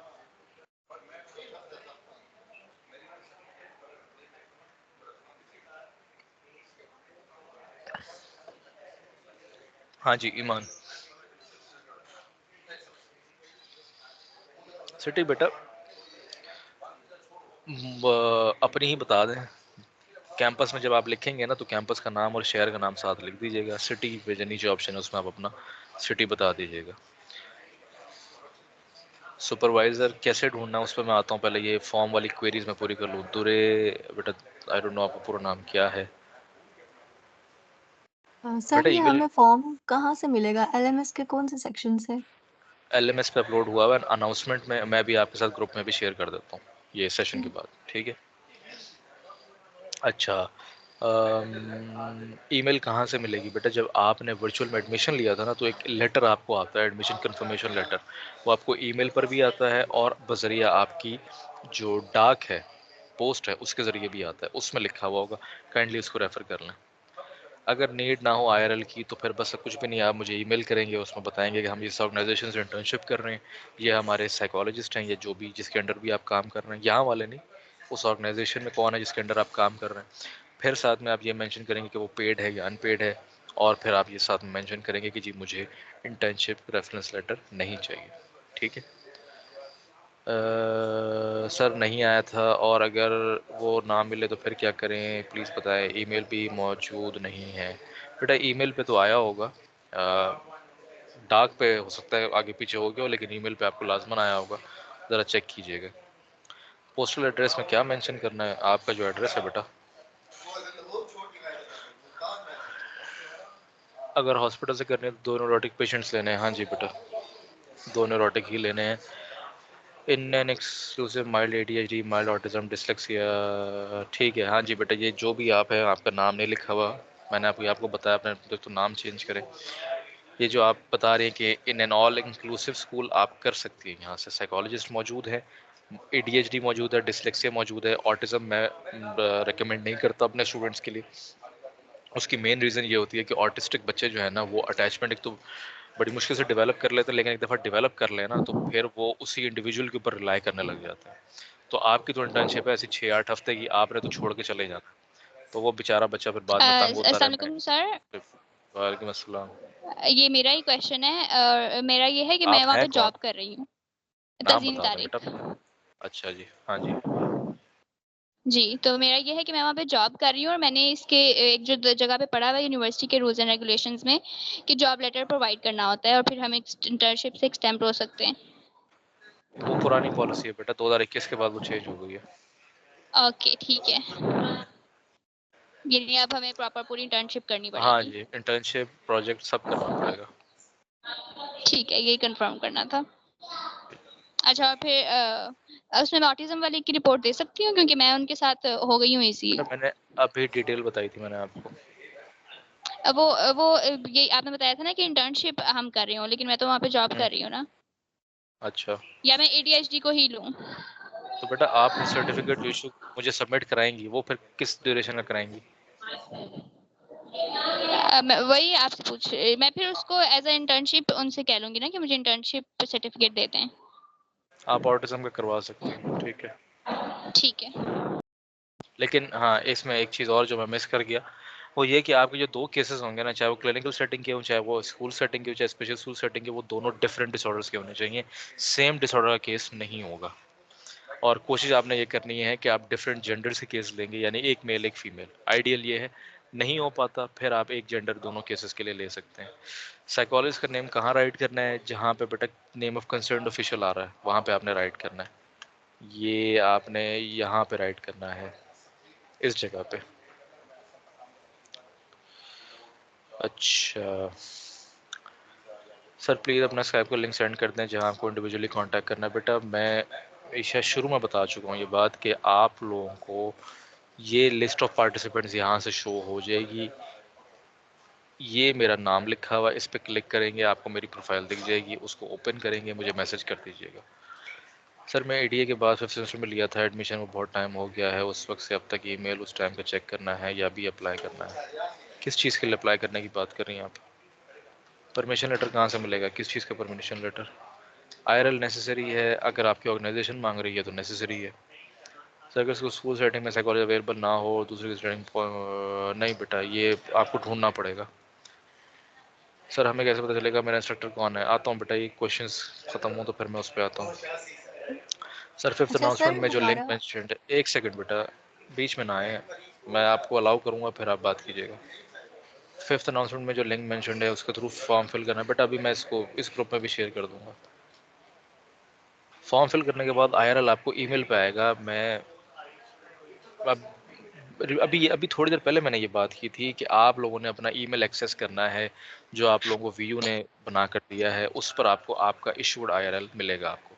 हाँ जी ईमान। सिटी बेटा अपनी ही बता दें। कैंपस में जब आप लिखेंगे ना तो कैंपस का नाम और शहर का नाम साथ लिख दीजिएगा। सिटी पे जो नीचे ऑप्शन है उसमें आप अपना सिटी बता दीजिएगा। सुपरवाइजर कैसे ढूंढना उस पर मैं आता हूँ। पहले ये फॉर्म वाली क्वेरीज मैं पूरी कर लूँ। दुरे बेटा, आई डोंट नो आपका पूरा नाम क्या है सर बेटा? ये ईमेल हमें फॉर्म कहाँ से मिलेगा? एलएमएस के कौन से सेक्शन से? एलएमएस पे अपलोड हुआ है। अनाउंसमेंट में मैं भी आपके साथ ग्रुप में भी शेयर कर देता हूँ ये सेशन के बाद, ठीक है? अच्छा, ईमेल कहाँ से मिलेगी बेटा? जब आपने वर्चुअल में एडमिशन लिया था ना, तो एक लेटर आपको आता है, एडमिशन कंफर्मेशन लेटर। वो आपको ईमेल पर भी आता है और बजरिया आपकी जो डाक है, पोस्ट है, उसके ज़रिए भी आता है। उसमें लिखा हुआ होगा, काइंडली उसको रेफ़र कर लें। अगर नीड ना हो आईआरएल की तो फिर बस कुछ भी नहीं, आप मुझे ईमेल करेंगे, उसमें बताएंगे कि हम इस ऑर्गेनाइजेशन से इंटर्नशिप कर रहे हैं, ये हमारे साइकोलॉजिस्ट हैं, ये जो भी जिसके अंडर भी आप काम कर रहे हैं, यहाँ वाले नहीं, उस ऑर्गेनाइजेशन में कौन है जिसके अंडर आप काम कर रहे हैं। फिर साथ में आप ये मेंशन करेंगे कि वो पेड है या अनपेड है, और फिर आप ये साथ में मेंशन करेंगे कि जी मुझे इंटर्नशिप रेफरेंस लेटर नहीं चाहिए, ठीक है? सर नहीं आया था, और अगर वो ना मिले तो फिर क्या करें प्लीज़ बताएं, ईमेल भी मौजूद नहीं है। बेटा ईमेल पे तो आया होगा, डाक पे हो सकता है आगे पीछे हो गया हो, लेकिन ईमेल पे आपको लाजमन आया होगा, ज़रा चेक कीजिएगा। पोस्टल एड्रेस में क्या मेंशन करना है? आपका जो एड्रेस है बेटा, अगर हॉस्पिटल से करने तो 2 न्यूरोटिक पेशेंट्स लेने हैं। हाँ जी बेटा, 2 न्यूरोटिक ही लेने हैं। In an exclusive mild ADHD, mild autism, dyslexia, ठीक है। हाँ जी बेटा, ये जो भी आप है, आपका नाम नहीं लिखा हुआ, मैंने आपको बताया अपने तो नाम चेंज करें। ये जो आप बता रहे हैं कि in an all inclusive school आप कर सकती हैं, यहाँ से साइकोलॉजिस्ट मौजूद है, एडीएचडी मौजूद है, डिसलेक्सिया मौजूद है। ऑटिज्म मैं रिकमेंड नहीं करता अपने स्टूडेंट्स के लिए। उसकी मेन रीज़न ये होती है कि ऑटिस्टिक बच्चे जो है ना, वो अटैचमेंट एक तो बड़ी मुश्किल से डेवलप कर लेते हैं, लेकिन एक दफ़ा डेवलप कर लेना तो फिर वो उसी इंडिविजुअल के ऊपर रिलाई करने लग जाते हैं। तो आपकी तो इंटर्नशिप है ऐसी 6-8 हफ्ते की, आपने तो छोड़ के चले जाना, तो वो बेचारा बच्चा फिर बाद में तंग होता अस्सलाम रहे। वालेकुम सर, वालेकुम अस्सलाम। ये मेरा ही क्वेश्चन है। मेरा ये है कि मैं आप वहाँ हैं पे कौन? जॉब कर रही हूँ। नाम तज़ीन बता दें बेटा तारिक। अपना। अच्छा जी, हाँ जी। जी, तो मेरा ये है कि मैं वहाँ पे जॉब कर रही हूँ और मैंने इसके एक जो जगह पे पढ़ा हुआ है यूनिवर्सिटी के रूल्स एंड रेगुलेशंस में कि जॉब लेटर प्रोवाइड करना होता है और फिर हम इंटर्नशिप से एक्सटेम्प्ट हो सकते हैं। वो पुरानी पॉलिसी है बेटा, 2021 के बाद वो चेंज हो गई है। ओके, ठीक है। यानी अब हमें प्रॉपर पूरी इंटर्नशिप करनी हाँ पड़ेगी। जी, इंटर्नशिप प्रोजेक्ट सब करना पड़ेगा। ठीक है, यही कंफर्म करना था। अच्छा, और फिर उसमें मैं ऑटिज़्म वाले की रिपोर्ट दे सकती हूँ क्योंकि मैं उनके साथ हो गई हूँ इसी। बेटा मैंने अभी डिटेल बताई थी मैंने आपको। वो ये आपने बताया था ना कि इंटर्नशिप हम कर रही हूँ, लेकिन मैं तो वहाँ पे जॉब कर रही हूँ ना। अच्छा, या मैं एडीएचडी को ही लूँ? तो बेटा आप सर्टिफिकेट जो इशू मुझे सबमिट कराएंगी, वो फिर किस ड्यूरेशन का कराएंगी? मैं वही आपसे मैं फिर उसको एज़ अ इंटर्नशिप उनसे कह लूँगी ना कि मुझे इंटर्नशिप सर्टिफिकेट दे दें। आप ऑटिज्म का करवा सकती हैं, ठीक है। ठीक है। लेकिन हाँ, इसमें एक चीज़ और जो मैं मिस कर गया, वो ये कि आपके जो 2 केसेस होंगे ना, चाहे वो क्लिनिकल सेटिंग के हों, चाहे वो स्कूल सेटिंग के हों, चाहे स्पेशल स्कूल सेटिंग के, वो दोनों डिफरेंट डिसऑर्डर्स के होने चाहिए। सेम डिसऑर्डर का केस नहीं होगा। और कोशिश आपने ये करनी है कि आप डिफरेंट जेंडर से केस लेंगे, यानी एक मेल एक फीमेल। आइडियल ये है, नहीं हो पाता फिर आप एक जेंडर दोनों केसेस के लिए ले सकते हैं। साइकोलॉजिस्ट का नेम कहाँ राइट करना है? जहाँ पे बेटा नेम ऑफ कंसर्न ऑफिशियल आ रहा है, वहाँ पे आपने राइट करना है। ये आपने यहाँ पे राइट करना है, इस जगह पे। अच्छा सर, प्लीज़ अपना स्काइप का लिंक सेंड कर दें जहाँ आपको इंडिविजुअली कांटेक्ट करना है। बेटा मैं शायद शुरू में बता चुका हूँ ये बात कि आप लोगों को ये लिस्ट ऑफ पार्टिसिपेंट्स यहाँ से शो हो जाएगी। ये मेरा नाम लिखा हुआ है, इस पर क्लिक करेंगे आपको मेरी प्रोफाइल दिख जाएगी, उसको ओपन करेंगे, मुझे मैसेज कर दीजिएगा। सर मैं एडीए के बाद 5th सेमेस्टर में लिया था एडमिशन, में बहुत टाइम हो गया है, उस वक्त से अब तक ईमेल उस टाइम का चेक करना है या भी अप्लाई करना है? किस चीज़ के लिए अप्लाई करने की बात कर रही हैं आप? परमिशन लेटर कहाँ से मिलेगा? किस चीज़ का परमिशन लेटर? आईआरएल नेसेसरी है, अगर आपकी ऑर्गेनाइजेशन मांग रही है तो नेसेसरी है। सर अगर उसको स्कूल सेटिंग में साइकोलॉजी अवेलेबल ना हो, दूसरी की सेटिंग नहीं बेटा, ये आपको ढूंढना पड़ेगा। सर हमें कैसे पता चलेगा मेरा इंस्ट्रक्टर कौन है? आता हूँ बेटा, ये क्वेश्चंस ख़त्म हो तो फिर मैं उस पर आता हूँ। सर 5th अच्छा सर अनाउंसमेंट में जो लिंक हमारा मेंशन्ड है, एक सेकंड बेटा, बीच में ना आए, मैं आपको अलाउ करूँगा फिर आप बात कीजिएगा। 5th अनाउंसमेंट में जो लिंक मेंशन्ड है उसके थ्रू फॉर्म फिल करना है बेटा, अभी मैं इसको इस ग्रुप में भी शेयर कर दूँगा। फॉर्म फिल करने के बाद आईआरएल आपको ईमेल पे आएगा। मैं अब अभी अभी थोड़ी देर पहले मैंने ये बात की थी कि आप लोगों ने अपना ईमेल एक्सेस करना है, जो आप लोगों को वीयू ने बना कर दिया है, उस पर आपको आपका इशूड आईआरएल मिलेगा आपको।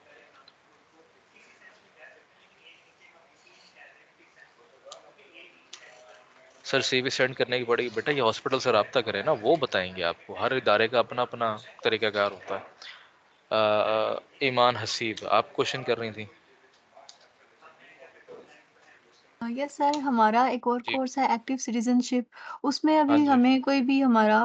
सर सीवी सेंड करने की पड़ेगी बेटा, ये हॉस्पिटल से रब्ता करें ना, वो बताएंगे आपको। हर इदारे का अपना अपना तरीकाकार होता है। ईमान हसीब आप क्वेश्चन कर रही थी? यस सर, हमारा एक और जी। कोर्स है एक्टिव सिटीजनशिप। उसमें हाँ अभी जी। हमें कोई भी हमारा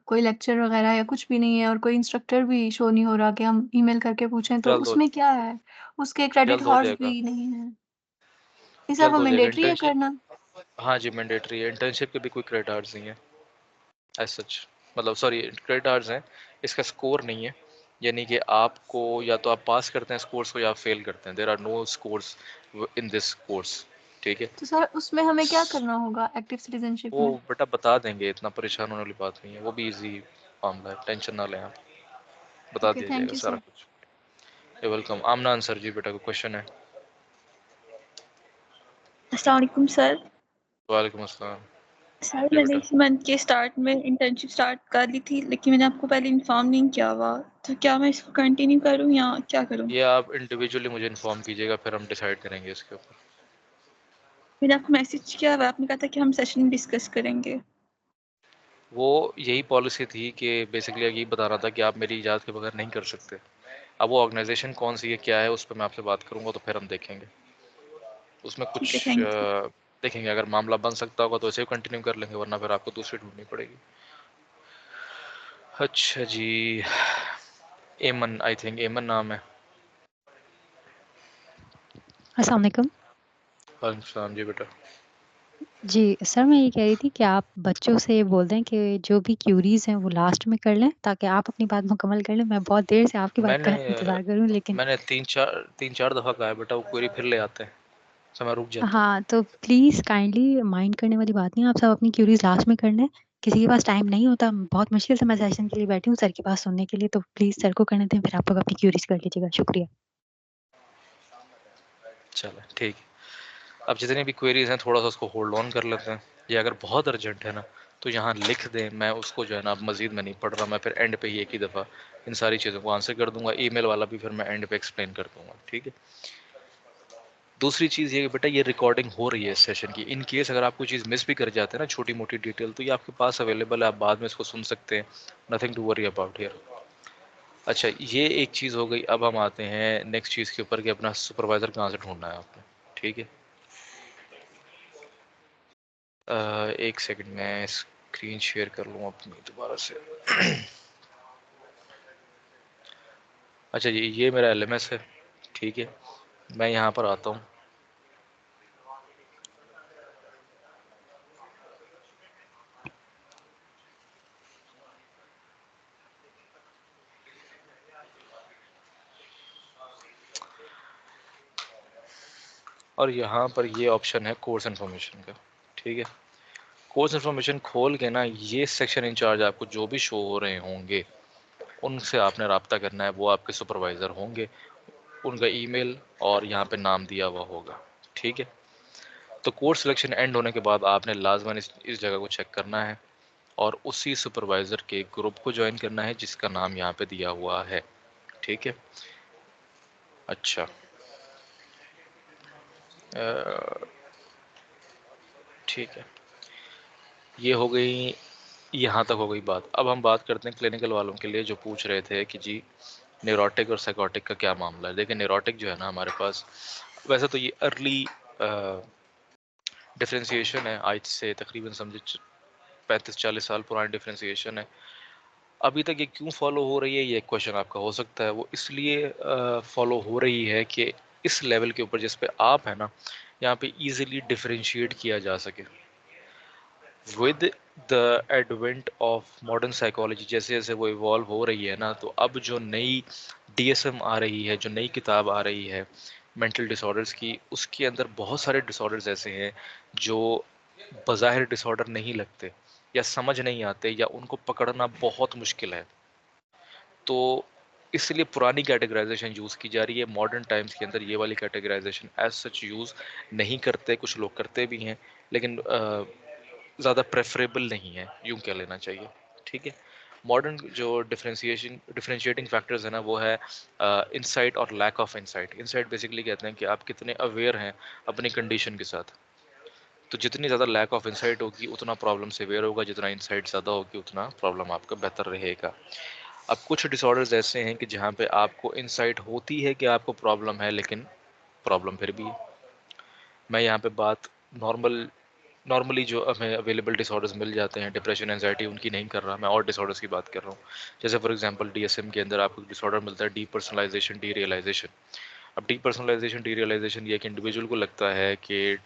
कोई लेक्चर वगैरह या कुछ भी नहीं है और कोई इंस्ट्रक्टर भी शो नहीं हो रहा कि हम ईमेल करके पूछें, तो जल्द हो उसमें क्या है? उसके क्रेडिट जल्द हो हॉर्स जाएगा, भी नहीं है। नहीं सर, वो जल्द हो जाएगा मैंडेटरी है इंटर्नशिप। करना? हाँ जी, मैंडेटरी है। इंटर्नशिप के भी कोई क्रेडिट आवर्स नहीं है एज सच, मतलब सॉरी क्रेडिट आवर्स हैं, इसका स्कोर नहीं है। यानी कि आपको या तो आप पास करते हैं इस कोर्स को या आप फेल करते हैं। There are no scores in this course, ठीक है। तो सर उसमें हमें क्या करना होगा एक्टिव सिटीजनशिप वो में? बेटा बता देंगे, इतना परेशान होने वाली बात नहीं है, वो भी इजी मामला है, टेंशन ना लें आप, बता ओके, दिया थैंक जाएगा यू सारा सर। कुछ। ये वेलकम। आमना आंसर जी बेटा, कोई क्वेश्चन है? अस्सलाम वालेकुम सर। वालेकुम अस्सलाम सर जी मैंने बेटा। इस मंथ के स्टार्ट में इंटर्नशिप स्टार्ट कर ली थी, लेकिन मैंने आपको पहले इन्फॉर्म नहीं किया हुआ, तो क्या मैं इसको कंटिन्यू करूं या क्या करूं? ये आप इंडिविजुअली मुझे इन्फॉर्म कीजिएगा, फिर हम डिसाइड करेंगे इसके ऊपर। मैंने आपको मैसेज किया हुआ, आपने कहा था कि हम सेशन में डिस्कस करेंगे। वो यही पॉलिसी थी कि बेसिकली यही बता रहा था कि आप मेरी इजाज़त के बगैर नहीं कर सकते। अब वो ऑर्गेनाइजेशन कौन सी है, क्या है, उस पर मैं आपसे बात करूंगा, तो फिर हम देखेंगे उसमें ठीक है, कुछ थैंक यू। देखेंगे। अगर मामला बन सकता होगा तो ऐसे ही कंटिन्यू कर लेंगे, वरना फिर आपको दूसरी ढूंढनी पड़ेगी। अच्छा जी, एमन, आई थिंक एमन नाम है। अस्सलाम वालेकुम। वालेकुम सलाम जी बेटा। जी, सर मैं ये कह रही थी कि आप बच्चों से बोल दें कि जो भी क्यूरीज़ हैं वो लास्ट में कर लें, ताकि आप अपनी बात मुकम्मल कर लें। मैं बहुत देर से आपकी बात मैंने का इंतज़ार कर रही हूँ, लेकिन मैंने तीन चार दफ़ा कहा है बेटा, वो क्वेरी फिर ले आते हैं, समय रुक जाता है। हाँ, तो प्लीज़ काइंडली माइंड करने वाली बात नहीं है, आप सब अपनी क्यूरीज़ लास्ट में कर लें। किसी के पास टाइम नहीं होता, बहुत मुश्किल से मैं सेशन के लिए बैठी हूँ सर की बात सुनने के लिए, तो प्लीज़ सर को करने दें, फिर आप लोग अपनी क्यूरीज़ कर लीजिएगा। शुक्रिया। चलो ठीक है, अब जितनी भी क्वेरीज हैं थोड़ा सा उसको होल्ड ऑन कर लेते हैं। ये अगर बहुत अर्जेंट है ना तो यहाँ लिख दें, मैं उसको जो है ना अब मजीद में नहीं पढ़ रहा, मैं फिर एंड पे ही एक ही दफ़ा इन सारी चीज़ों को आंसर कर दूंगा। ईमेल वाला भी फिर मैं एंड पे एक्सप्लेन कर दूंगा, ठीक है। दूसरी चीज़ ये कि बेटा ये रिकॉर्डिंग हो रही है इस सेशन की, इन केस अगर आप कोई चीज़ मिस भी कर जाते हैं ना, छोटी मोटी डिटेल, तो ये आपके पास अवेलेबल है, आप बाद में इसको सुन सकते हैं। Nothing to worry about here. अच्छा, ये एक चीज़ हो गई। अब हम आते हैं नेक्स्ट चीज़ के ऊपर कि अपना सुपरवाइज़र कहाँ से ढूंढना है आपने, ठीक है। एक सेकंड, मैं स्क्रीन शेयर कर लूँ अपनी दोबारा से। अच्छा जी, ये मेरा एलएमएस है, ठीक है। मैं यहाँ पर आता हूँ, और यहाँ पर ये ऑप्शन है कोर्स इन्फॉर्मेशन का, ठीक है। कोर्स इन्फॉर्मेशन खोल के ना, ये सेक्शन इंचार्ज आपको जो भी शो हो रहे होंगे उनसे आपने रब्ता करना है, वो आपके सुपरवाइज़र होंगे। उनका ईमेल और यहाँ पे नाम दिया हुआ होगा, ठीक है। तो कोर्स सिलेक्शन एंड होने के बाद आपने लाजमन इस जगह को चेक करना है और उसी सुपरवाइज़र के ग्रुप को ज्वाइन करना है जिसका नाम यहाँ पे दिया हुआ है, ठीक है। अच्छा, ठीक है, ये हो गई, यहाँ तक हो गई बात। अब हम बात करते हैं क्लिनिकल वालों के लिए जो पूछ रहे थे कि जी न्यूरोटिक और साइकोटिक का क्या मामला है। देखिए न्यूरोटिक जो है ना हमारे पास, वैसे तो ये अर्ली डिफ्रेंसिएशन है, आज से तकरीबन समझे 35-40 साल पुरानी डिफ्रेंसिएशन है। अभी तक ये क्यों फॉलो हो रही है, ये एक क्वेश्चन आपका हो सकता है। वो इसलिए फॉलो हो रही है कि इस लेवल के ऊपर जिस पे आप है ना, यहाँ पे इजीली डिफरेंशिएट किया जा सके। With the advent of modern psychology, जैसे जैसे वो इवॉल्व हो रही है ना, तो अब जो नई डीएसएम आ रही है, जो नई किताब आ रही है मेंटल डिसऑर्डर्स की, उसके अंदर बहुत सारे डिसऑर्डर्स ऐसे हैं जो बज़ाहिर डिसऑर्डर नहीं लगते या समझ नहीं आते या उनको पकड़ना बहुत मुश्किल है। तो इसलिए पुरानी कैटेगराइजेशन यूज़ की जा रही है। मॉडर्न टाइम्स के अंदर ये वाली कैटेगराइजेशन एज सच यूज़ नहीं करते, कुछ लोग करते भी हैं, लेकिन ज़्यादा प्रेफरेबल नहीं है, यूँ कह लेना चाहिए। ठीक है, मॉडर्न जो डिफरेंशिएटिंग फैक्टर्स है ना, वो है इनसाइट और lack of insight. Insight basically कहते हैं कि आप कितने अवेयर हैं अपनी कंडीशन के साथ। तो जितनी ज़्यादा लैक ऑफ इनसाइट होगी उतना प्रॉब्लम सिवियर होगा, जितना इनसाइट ज़्यादा होगी उतना प्रॉब्लम आपका बेहतर रहेगा। अब कुछ डिसऑर्डर्स ऐसे हैं कि जहाँ पे आपको इनसाइट होती है कि आपको प्रॉब्लम है, लेकिन प्रॉब्लम फिर भी है। मैं यहाँ पे बात नॉर्मली जो हमें अवेलेबल डिसऑर्डर्स मिल जाते हैं, डिप्रेशन, एंजाइटी, उनकी नहीं कर रहा मैं, और डिसऑर्डर्स की बात कर रहा हूँ। जैसे फॉर एग्जांपल डीएसएम के अंदर आपको डिसऑर्डर मिलता है डीपर्सनलाइजेशन, डीरियलाइजेशन। अब डीपर्सनलाइजेशन, डीरियलाइजेशन ये एक इंडिविजुअल को लगता है कि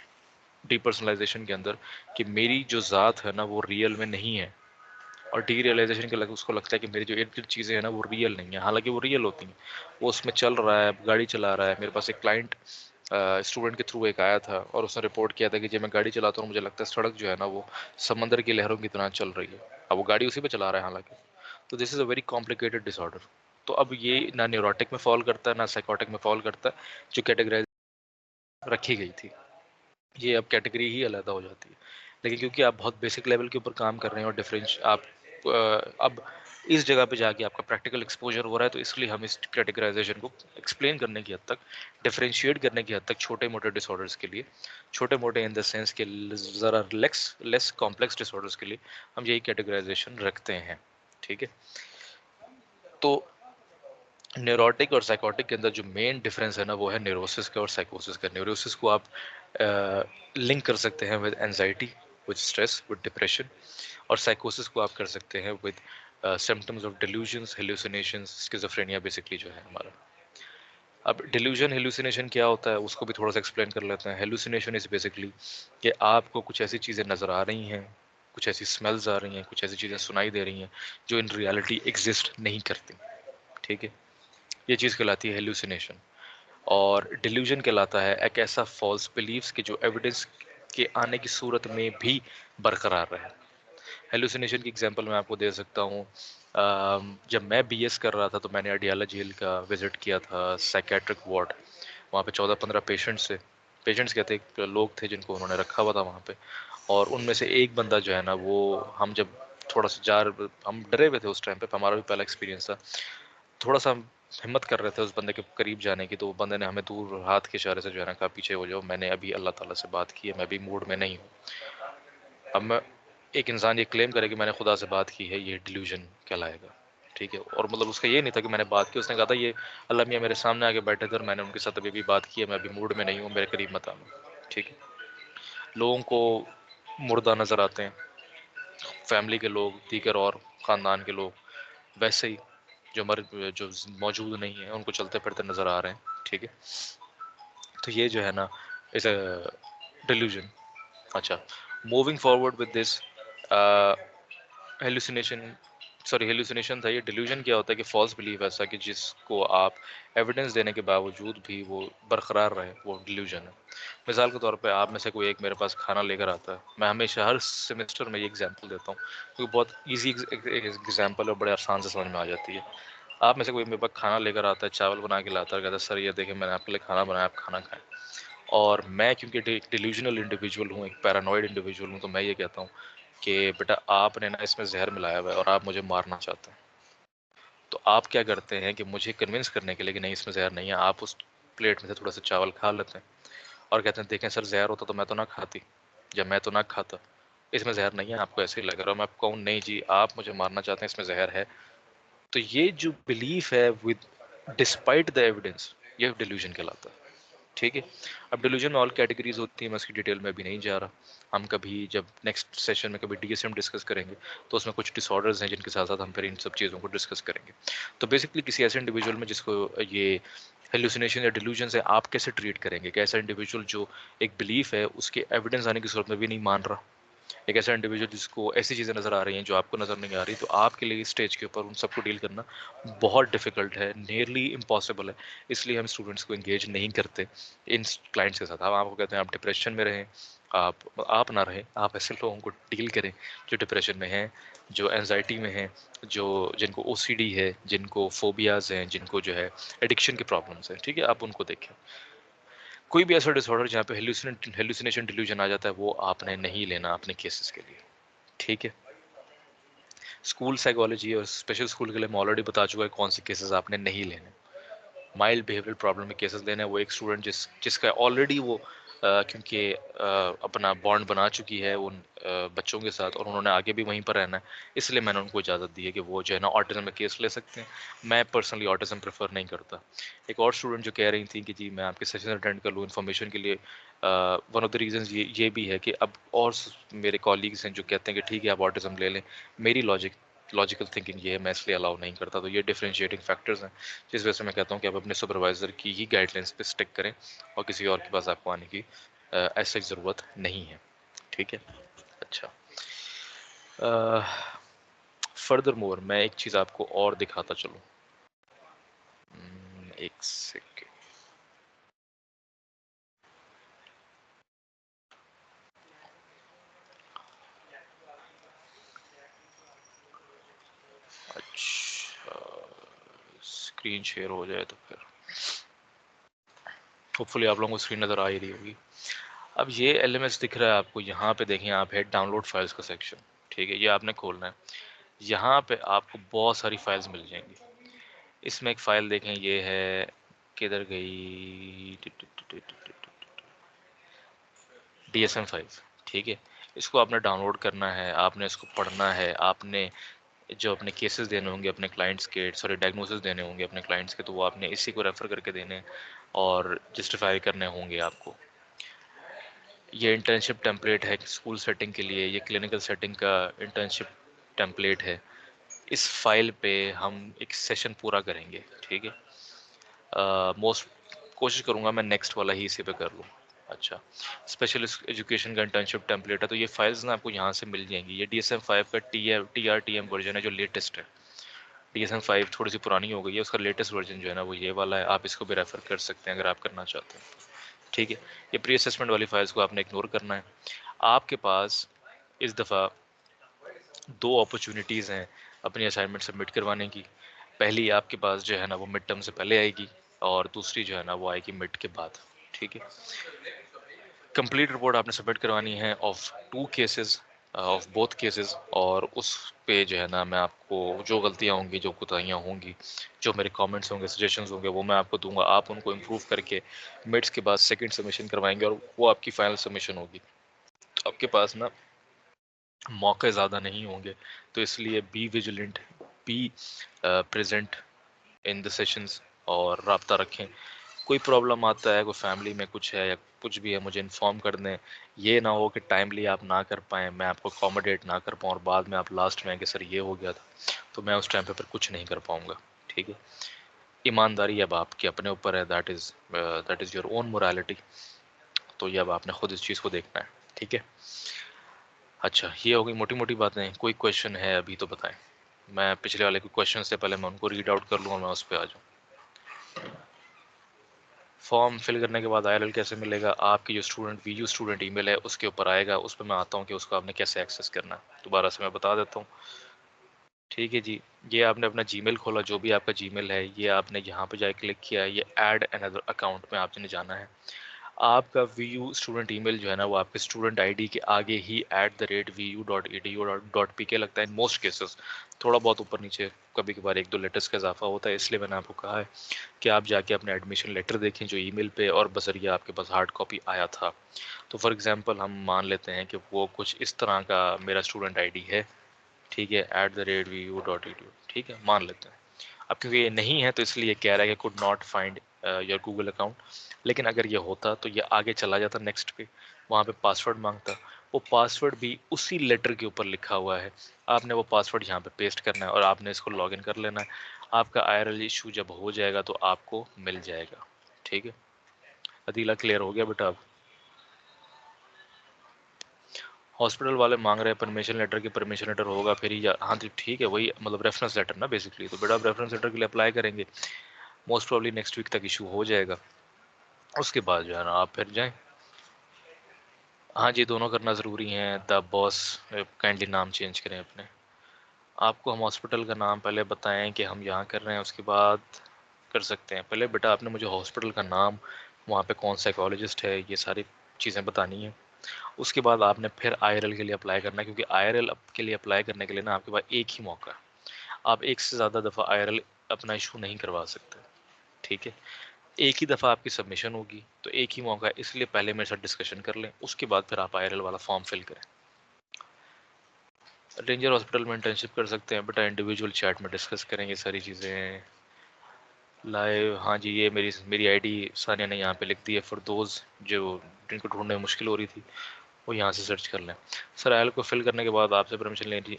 डीपर्सनलाइजेशन के अंदर कि मेरी जो ज़ात है ना वो रियल में नहीं है, और डीरियलाइजेशन के उसको लगता है कि मेरी जो इर्द गिर्द चीज़ें हैं ना वो रियल नहीं है, हालांकि वो रियल होती हैं। वो उसमें चल रहा है, गाड़ी चला रहा है। मेरे पास एक क्लाइंट स्टूडेंट के थ्रू एक आया था और उसने रिपोर्ट किया था कि जब मैं गाड़ी चलाता हूँ मुझे लगता है सड़क जो है ना वो समंदर की लहरों की तरह चल रही है। अब वो गाड़ी उसी पे चला रहा है हालांकि। तो this is a very complicated disorder. तो अब ये ना न्यूरोटिक में फॉल करता है ना साइकोटिक में फॉल करता है, जो कैटेगराइज रखी गई थी ये अब कैटेगरी ही अलग हो जाती है। लेकिन क्योंकि आप बहुत बेसिक लेवल के ऊपर काम कर रहे हैं और डिफरेंस आप अब इस जगह पे जाके आपका प्रैक्टिकल एक्सपोजर हो रहा है, तो इसलिए हम इस कैटेगराइजेशन को एक्सप्लेन करने की हद तक, डिफरेंशिएट करने की हद तक छोटे मोटे डिसऑर्डर्स के लिए, छोटे मोटे इन द सेंस के ज़रा लेस कॉम्प्लेक्स डिसऑर्डर्स के लिए हम यही कैटेगराइजेशन रखते हैं। ठीक है, तो न्यूरोटिक और साइकोटिक के अंदर जो मेन डिफरेंस है ना वो है न्यूरोसिस का और साइकोसिस का। न्यूरोसिस को आप लिंक कर सकते हैं with anxiety, with stress, with depression, और साइकोसिस को आप कर सकते हैं with symptoms of delusions, hallucinations, schizophrenia basically जो है हमारा। अब डिल्यूजन हेलुसिनेशन क्या होता है उसको भी थोड़ा सा एक्सप्लेन कर लेते हैं। हेलुसिनेशन इज़ बेसिकली कि आपको कुछ ऐसी चीज़ें नज़र आ रही हैं, कुछ ऐसी स्मेल्स आ रही हैं, कुछ ऐसी चीज़ें सुनाई दे रही हैं जो इन रियलिटी एग्जिस्ट नहीं करती। ठीक है, ये चीज़ कहलाती है हेलुसिनेशन। और डिल्यूजन कहलाता है एक ऐसा फॉल्स बिलीव्स कि जो एविडेंस के आने की सूरत में भी बरकरार रहे। हेलुसिनेशन की एग्जांपल मैं आपको दे सकता हूँ। जब मैं बीएस कर रहा था तो मैंने अडियाला जेल का विजिट किया था, साइकेट्रिक वार्ड। वहाँ पे 14-15 पेशेंट्स कहते लोग थे जिनको उन्होंने रखा हुआ था वहाँ पे। और उनमें से एक बंदा जो है ना वो, हम जब थोड़ा सा हम डरे हुए थे उस टाइम पे, हमारा भी पहला एक्सपीरियंस था, थोड़ा सा हिम्मत कर रहे थे उस बंदे के करीब जाने की, तो वो बंदे ने हमें दूर हाथ के इशारे से जो है ना कहा पीछे हो जाओ, मैंने अभी अल्लाह ताला से बात की है, मैं अभी मूड में नहीं हूँ। अब मैं एक इंसान ये क्लेम करे कि मैंने खुदा से बात की है, ये डिल्यूजन कहलाएगा। ठीक है, और मतलब उसका ये नहीं था कि मैंने बात की, उसने कहा था ये अल्लाह मियाँ मेरे सामने आके बैठे थे और मैंने उनके साथ अभी भी बात की है, मैं अभी मूड में नहीं हूँ, मेरे करीब मत आना। ठीक है, लोगों को मुर्दा नज़र आते हैं, फैमिली के लोग, दीगर और ख़ानदान के लोग, वैसे ही जो मौजूद नहीं है उनको चलते फिरते नज़र आ रहे हैं। ठीक है, तो ये जो है ना इज़ अ डिल्यूजन। अच्छा, moving forward with this, hallucination था ये। डिल्यूजन क्या होता है कि फॉल्स बिलीफ ऐसा कि जिसको आप एविडेंस देने के बावजूद भी वो बरकरार रहे, वो डिल्यूजन है। मिसाल के तौर पे आप में से कोई एक मेरे पास खाना लेकर आता है, मैं हमेशा हर सेमेस्टर में ये एग्जांपल देता हूँ क्योंकि बहुत इजी एग्जांपल और बड़े आसान से समझ में आ जाती है। आप में से कोई मेरे पास खाना लेकर आता है, चावल बना के लाता है, कहता है सर ये देखें मैंने आपके लिए खाना बनाया, आप खाना खाएं। और मैं क्योंकि डिल्यूजनल इंडिविजुअल हूँ, एक पैरानॉइड इंडिविजुअल हूँ, तो मैं ये कहता हूँ कि बेटा आपने ना इसमें जहर मिलाया हुआ है और आप मुझे मारना चाहते हैं। तो आप क्या करते हैं कि मुझे कन्विंस करने के लिए कि नहीं इसमें जहर नहीं है, आप उस प्लेट में से थोड़ा सा चावल खा लेते हैं और कहते हैं देखें सर जहर होता तो मैं तो ना खाती, या मैं तो ना खाता, इसमें जहर नहीं है, आपको ऐसे ही लग रहा है। मैं आपको कहूँ नहीं जी आप मुझे मारना चाहते हैं, इसमें जहर है। तो ये जो बिलीफ है विद डिस्पाइट द एविडेंस, ये डिल्यूजन कहलाता है। ठीक है, अब डिल्यूजन में ऑल कैटेगरीज होती है, मैं उसकी डिटेल में भी नहीं जा रहा। हम कभी जब नेक्स्ट सेशन में कभी डीएसएम डिस्कस करेंगे तो उसमें कुछ डिसऑर्डर्स हैं जिनके साथ साथ हम फिर इन सब चीज़ों को डिस्कस करेंगे। तो बेसिकली किसी ऐसे इंडिविजुअल में जिसको ये हेलुसिनेशन या डिल्यूजन है, आप कैसे ट्रीट करेंगे? कि ऐसा इंडिविजुअल जो एक बिलीफ है उसके एविडेंस आने की सूरत में भी नहीं मान रहा, एक ऐसा इंडिविजुअल जिसको ऐसी चीज़ें नज़र आ रही हैं जो आपको नज़र नहीं आ रही, तो आपके लिए स्टेज के ऊपर उन सबको डील करना बहुत डिफिकल्ट है, नियरली इम्पॉसिबल है। इसलिए हम स्टूडेंट्स को एंगेज नहीं करते इन क्लाइंट्स के साथ। हम आपको कहते हैं आप डिप्रेशन में रहें, आप ना रहें, आप ऐसे लोगों को डील करें जो डिप्रेशन में हैं, जो एंजाइटी में हैं, जिनको ओसीडी है, जिनको फोबियाज हैं, जिनको जो है एडिक्शन की प्रॉब्लम्स हैं, ठीक है, आप उनको देखें। कोई भी ऐसा डिसऑर्डर जहाँ पे हेलुसिनेशन डिल्यूजन आ जाता है, वो आपने नहीं लेना अपने केसेस के लिए, ठीक है। स्कूल साइकोलॉजी और स्पेशल स्कूल के लिए मैं ऑलरेडी बता चुका है कौन से केसेस आपने नहीं लेने। माइल्ड बिहेवियरल प्रॉब्लम में केसेस लेना है वो एक स्टूडेंट जिसका ऑलरेडी वो क्योंकि अपना बॉन्ड बना चुकी है उन बच्चों के साथ, और उन्होंने आगे भी वहीं पर रहना है, इसलिए मैंने उनको इजाज़त दी है कि वो जो है ना ऑटिज्म में केस ले सकते हैं। मैं पर्सनली ऑटिज्म प्रेफर नहीं करता। एक और स्टूडेंट जो कह रही थी कि जी मैं आपके सेशन अटेंड कर लूँ इन्फॉर्मेशन के लिए, वन ऑफ द रीजंस ये भी है कि अब और मेरे कॉलीग्स हैं जो कहते हैं कि ठीक है आप ऑटिज्म ले लें। मेरी लॉजिकल थिंकिंग ये है, मैं इसलिए अलाउ नहीं करता। तो ये डिफरेंशिएटिंग फैक्टर्स हैं जिस वजह से मैं कहता हूँ कि आप अपने सुपरवाइज़र की ही गाइडलाइंस पे स्टिक करें और किसी और के पास आपको आने की ऐसी ज़रूरत नहीं है, ठीक है। अच्छा, फर्दर मोर मैं एक चीज़ आपको और दिखाता चलूँ, एक सेकेंड। अच्छा, स्क्रीन शेयर हो जाए तो फिर होपफुली आप लोगों को स्क्रीन नज़र आ ही रही होगी। अब ये LMS दिख रहा है आपको, यहाँ पे देखें आप है डाउनलोड फाइल्स का सेक्शन, ठीक है, ये आपने खोलना है। यहाँ पे आपको बहुत सारी फाइल्स मिल जाएंगी। इसमें एक फ़ाइल देखें, ये है, किधर गई, DSM-5, ठीक है। इसको आपने डाउनलोड करना है, आपने इसको पढ़ना है, आपने जो अपने केसेस देने होंगे अपने क्लाइंट्स के, सॉरी डायग्नोसिस देने होंगे अपने क्लाइंट्स के, तो वो आपने इसी को रेफ़र करके देने और जस्टिफाई करने होंगे आपको। ये इंटर्नशिप टेम्पलेट है स्कूल सेटिंग के लिए, ये क्लिनिकल सेटिंग का इंटर्नशिप टेम्पलेट है। इस फाइल पे हम एक सेशन पूरा करेंगे, ठीक है। मोस्ट कोशिश करूँगा मैं नेक्स्ट वाला ही इसी पे कर लूँ। अच्छा, स्पेशल एजुकेशन का इंटर्नशिप टेम्पलेट है, तो ये फाइल्स ना आपको यहाँ से मिल जाएंगी। ये DSM-5 का TRTM वर्जन है जो लेटेस्ट है। DSM-5 थोड़ी सी पुरानी हो गई है, उसका लेटेस्ट वर्जन जो है ना वो ये वाला है। आप इसको भी रेफ़र कर सकते हैं अगर आप करना चाहते हैं, ठीक है। ये प्री असेसमेंट वाली फाइल्स को आपने इग्नोर करना है। आपके पास इस दफ़ा 2 अपॉर्चुनिटीज़ हैं अपनी असाइनमेंट सबमिट करवाने की। पहली आपके पास जो है ना वो मिड टर्म से पहले आएगी और दूसरी जो है ना वो आएगी मिड के बाद, ठीक है। कंप्लीट रिपोर्ट आपने सबमिट करवानी है of 2 cases, of both cases, और उस पे जो है ना मैं आपको जो गलतियाँ होंगी, जो कोताहियाँ होंगी, जो मेरे कमेंट्स होंगे, सजेशंस होंगे, वो मैं आपको दूंगा। आप उनको इम्प्रूव करके मिड्स के बाद सेकंड सबमिशन करवाएंगे और वो आपकी फाइनल सबमिशन होगी। तो आपके पास ना मौके ज़्यादा नहीं होंगे, तो इसलिए be vigilant, be present in the sessions और राब्ता रखें। कोई प्रॉब्लम आता है, कोई फैमिली में कुछ है या कुछ भी है, मुझे इन्फॉर्म कर दें। ये ना हो कि टाइमली आप ना कर पाएँ, मैं आपको अकोमोडेट ना कर पाऊँ और बाद में आप लास्ट में आएँ कि सर ये हो गया था, तो मैं उस टाइम पे फिर कुछ नहीं कर पाऊँगा, ठीक है। ईमानदारी अब आपके अपने ऊपर है, that is your own morality. तो ये अब आपने खुद इस चीज़ को देखना है, ठीक है। अच्छा, ये हो गई मोटी मोटी बातें। कोई क्वेश्चन है अभी तो बताएं। मैं पिछले वाले के क्वेश्चन से पहले मैं उनको रीड आउट कर लूँ और मैं उस पर आ जाऊँ। फॉर्म फिल करने के बाद IRL कैसे मिलेगा? आपकी जो स्टूडेंट VU स्टूडेंट ईमेल है उसके ऊपर आएगा, उस पर मैं आता हूँ कि उसको आपने कैसे एक्सेस करना है। दोबारा से मैं बता देता हूँ, ठीक है जी। ये आपने अपना जीमेल खोला, जो भी आपका जीमेल है, ये आपने यहाँ पे जाके क्लिक किया है, ये ऐड अनदर अकाउंट में आपने जाना है। आपका VU स्टूडेंट ईमेल जो है ना वो आपके स्टूडेंट ID के आगे ही @vu.edu.pk लगता है इन मोस्ट केसेस। थोड़ा बहुत ऊपर नीचे कभी कभार 1-2 लेटर्स का इजाफा होता है, इसलिए मैंने आपको कहा है कि आप जाके अपने एडमिशन लेटर देखें जो ईमेल पे और बसरिया आपके पास हार्ड कॉपी आया था। तो फॉर एग्जांपल हम मान लेते हैं कि वो कुछ इस तरह का मेरा स्टूडेंट ID है, ठीक है, @vu.edu, ठीक है, मान लेते हैं। अब क्योंकि ये नहीं है तो इसलिए कह रहा है कि could not find your Google account, लेकिन अगर ये होता तो ये आगे चला जाता नेक्स्ट पे, वहाँ पे पासवर्ड मांगता। वो पासवर्ड भी उसी लेटर के ऊपर लिखा हुआ है, आपने वो पासवर्ड यहाँ पे पेस्ट करना है और आपने इसको लॉगिन कर लेना है। आपका IRL इशू जब हो जाएगा तो आपको मिल जाएगा, ठीक है। अदीला क्लियर हो गया बेटा? अब हॉस्पिटल वाले मांग रहे हैं परमिशन लेटर की, परमिशन लेटर होगा फिर ही हाँ जी ठीक है, वही मतलब रेफरेंस लेटर ना बेसिकली। तो बेटा आप रेफरेंस लेटर के लिए अप्लाई करेंगे, मोस्ट प्रॉब्ली नेक्स्ट वीक तक इशू हो जाएगा। उसके बाद जो है ना आप फिर जाएं, हाँ जी, दोनों करना ज़रूरी है। द बॉस काइंडली नाम चेंज करें अपने। आपको हम हॉस्पिटल का नाम पहले बताएं कि हम यहाँ कर रहे हैं, उसके बाद कर सकते हैं। पहले बेटा आपने मुझे हॉस्पिटल का नाम, वहाँ पे कौन साइकोलॉजिस्ट है, ये सारी चीज़ें बतानी है। उसके बाद आपने फिर आईआरएल के लिए अप्लाई करना है, क्योंकि आईआरएल के लिए अप्लाई करने के लिए ना आपके पास एक ही मौका है। आप एक से ज़्यादा दफ़ा आईआरएल अपना इशू नहीं करवा सकते, ठीक है। एक ही दफ़ा आपकी सबमिशन होगी, तो एक ही मौका है, इसलिए पहले मेरे साथ डिस्कशन कर लें, उसके बाद फिर आप आईआरएल वाला फॉर्म फिल करें। रेंजर हॉस्पिटल में इंटर्नशिप कर सकते हैं बेटा, इंडिविजुअल चैट में डिस्कस करेंगे सारी चीज़ें लाइव। हाँ जी, ये मेरी आईडी सानिया ने यहाँ पे लिख दी है, फॉर दोज जो जिनको ढूंढने में मुश्किल हो रही थी, वो यहाँ से सर्च कर लें। सर आईएल को फिल करने के बाद आपसे परमिशन लेनी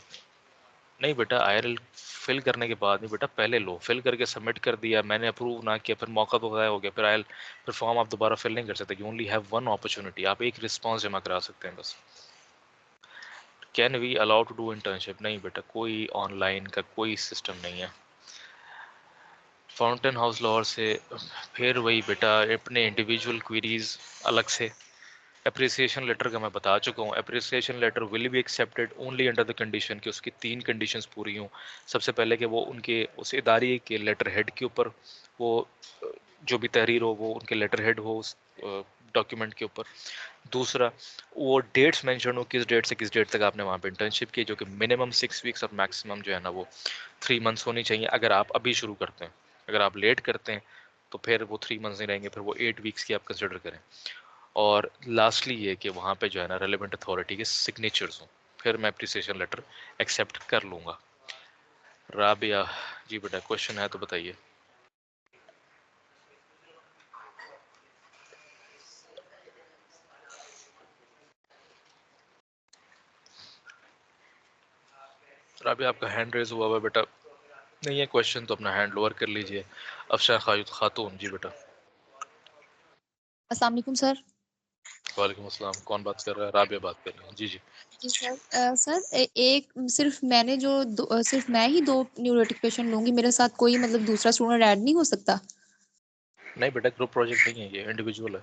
नहीं बेटा, आईएल फिल करने के बाद नहीं बेटा, पहले लो, फिल करके सबमिट कर दिया, मैंने अप्रूव ना किया, फिर मौका तो ज़ाया हो गया, फिर आईएल फिर फॉर्म आप दोबारा फिल नहीं कर सकते। You only have one opportunity, आप एक रिस्पॉन्स जमा करा सकते हैं बस। Can we allow to do internship? नहीं बेटा, कोई ऑनलाइन का कोई सिस्टम नहीं है। फाउंटेन हाउस लाहौर से फिर वही बेटा, अपने इंडिविजुअल क्वेरीज अलग से। अप्रिसिएशन लेटर का मैं बता चुका हूँ, appreciation letter will be accepted only under the condition कि उसकी 3 कंडीशंस पूरी हों। सबसे पहले कि वो उनके उस इदारे के लेटर हेड के ऊपर वो जो भी तहरीर हो वो उनके लेटर हेड हो उस डॉक्यूमेंट के ऊपर। दूसरा, वो डेट्स मेंशन हो, किस डेट से किस डेट तक आपने वहाँ पे इंटर्नशिप की, जो कि मिनिमम 6 वीक्स और मैक्सिमम जो है ना वो 3 मंथ्स होनी चाहिए अगर आप अभी शुरू करते हैं। अगर आप लेट करते हैं तो फिर वो 3 मंथ्स नहीं रहेंगे, फिर वो 8 वीक्स की आप कंसिडर करें। और लास्टली ये कि वहाँ पे जो है ना रेलेवेंट अथॉरिटी के सिग्नेचर्स हों, फिर मैं अप्रिसिएशन लेटर एक्सेप्ट कर लूँगा। राबिया जी बेटा, क्वेश्चन है तो बताइए। राबिया आपका हैंड रेज हुआ हुआ बेटा, नहीं है क्वेश्चन तो अपना हैंड लोअर कर लीजिए। अफशा खातून जी बेटा। अस्सलाम वालेकुम सर। वालेकुम अस्सलाम, कौन बात कर रहा है? राबिया बात कर रही है। जी जी जी सर। एक सिर्फ मैंने जो सिर्फ मैं ही 2 न्यूरोटिक पेशेंट लूंगी, मेरे साथ कोई मतलब दूसरा स्टूडेंट ऐड नहीं हो सकता? नहीं बेटा, ग्रुप प्रोजेक्ट नहीं है, ये इंडिविजुअल है।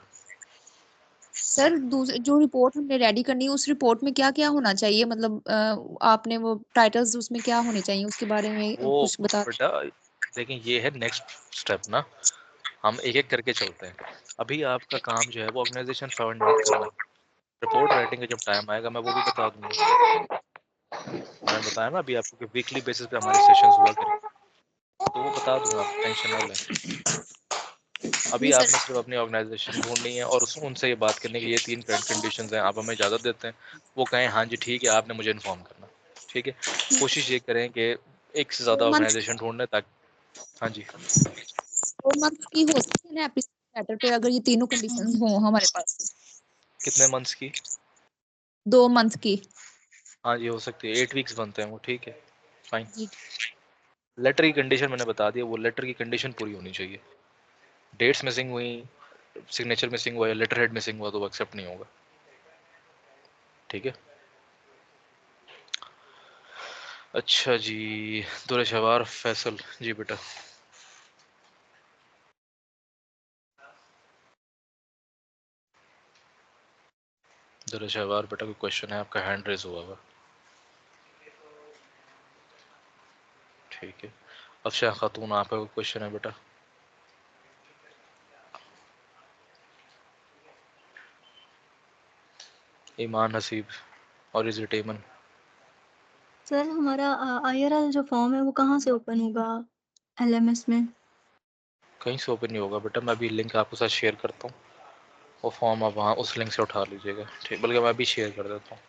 सर जो रिपोर्ट हमने रेडी करनी है उस रिपोर्ट में क्या-क्या होना चाहिए? मतलब आपने वो टाइटल्स उसमें क्या होने चाहिए उसके बारे में वो कुछ बता। बेटा देखें, ये है नेक्स्ट स्टेप ना, हम एक एक करके चलते हैं। अभी आपका काम जो है वो ऑर्गेनाइजेशन फाइंड आउट करना है। रिपोर्ट राइटिंग का जब टाइम आएगा मैं वो भी बता दूंगा। मैंने बताया ना अभी आपको कि वीकली बेसिस पे हमारे सेशंस हुआ करें, तो वो बता दूंगा, आप टेंशन ना लें। अभी नहीं सर। आपने सिर्फ अपनी ऑर्गेनाइजेशन ढूंढनी है और उनसे ये बात करनी है कि ये 3 कंडीशंस हैं, आप हमें इजाज़त देते हैं, वो कहें हाँ जी ठीक है, आपने मुझे इन्फॉर्म करना, ठीक है। कोशिश ये करें कि एक से ज़्यादा 2 मंथ ऑर्गेनाइजेशन ढूंढने ताकि। हाँ जी 2 मंथ की हो सकती है ना एप्लीकेशन लेटर पे अगर ये तीनों कंडीशंस हो हमारे पास? कितने मंथ्स की? 2 मंथ की। हाँ जी हो सकती है, 8 वीक्स बनते हैं वो, ठीक है फाइन। जी। लेटर की कंडीशन मैंने बता दिया, वो लेटर की कंडीशन पूरी होनी चाहिए। डेट्स मिसिंग हुई, सिग्नेचर मिसिंग हुआ या लेटर हेड मिसिंग हुआ तो वो एक्सेप्ट नहीं होगा, ठीक है। अच्छा जी, दुरशवार फैसल जी बेटा। दुरशवार बेटा कोई क्वेश्चन है? आपका हैंड रेज हुआ हुआ, ठीक है। अफशा खातून आपका कोई क्वेश्चन है बेटा? ईमान हसीब और इज इट ईमन? सर हमारा आईआरएल जो फॉर्म है वो कहाँ से ओपन होगा एलएमएस में? कहीं से ओपन नहीं होगा बेटा, मैं अभी लिंक आपके साथ शेयर करता हूँ, वो फॉर्म आप वहाँ उस लिंक से उठा लीजिएगा, ठीक। बल्कि मैं अभी शेयर कर देता हूँ।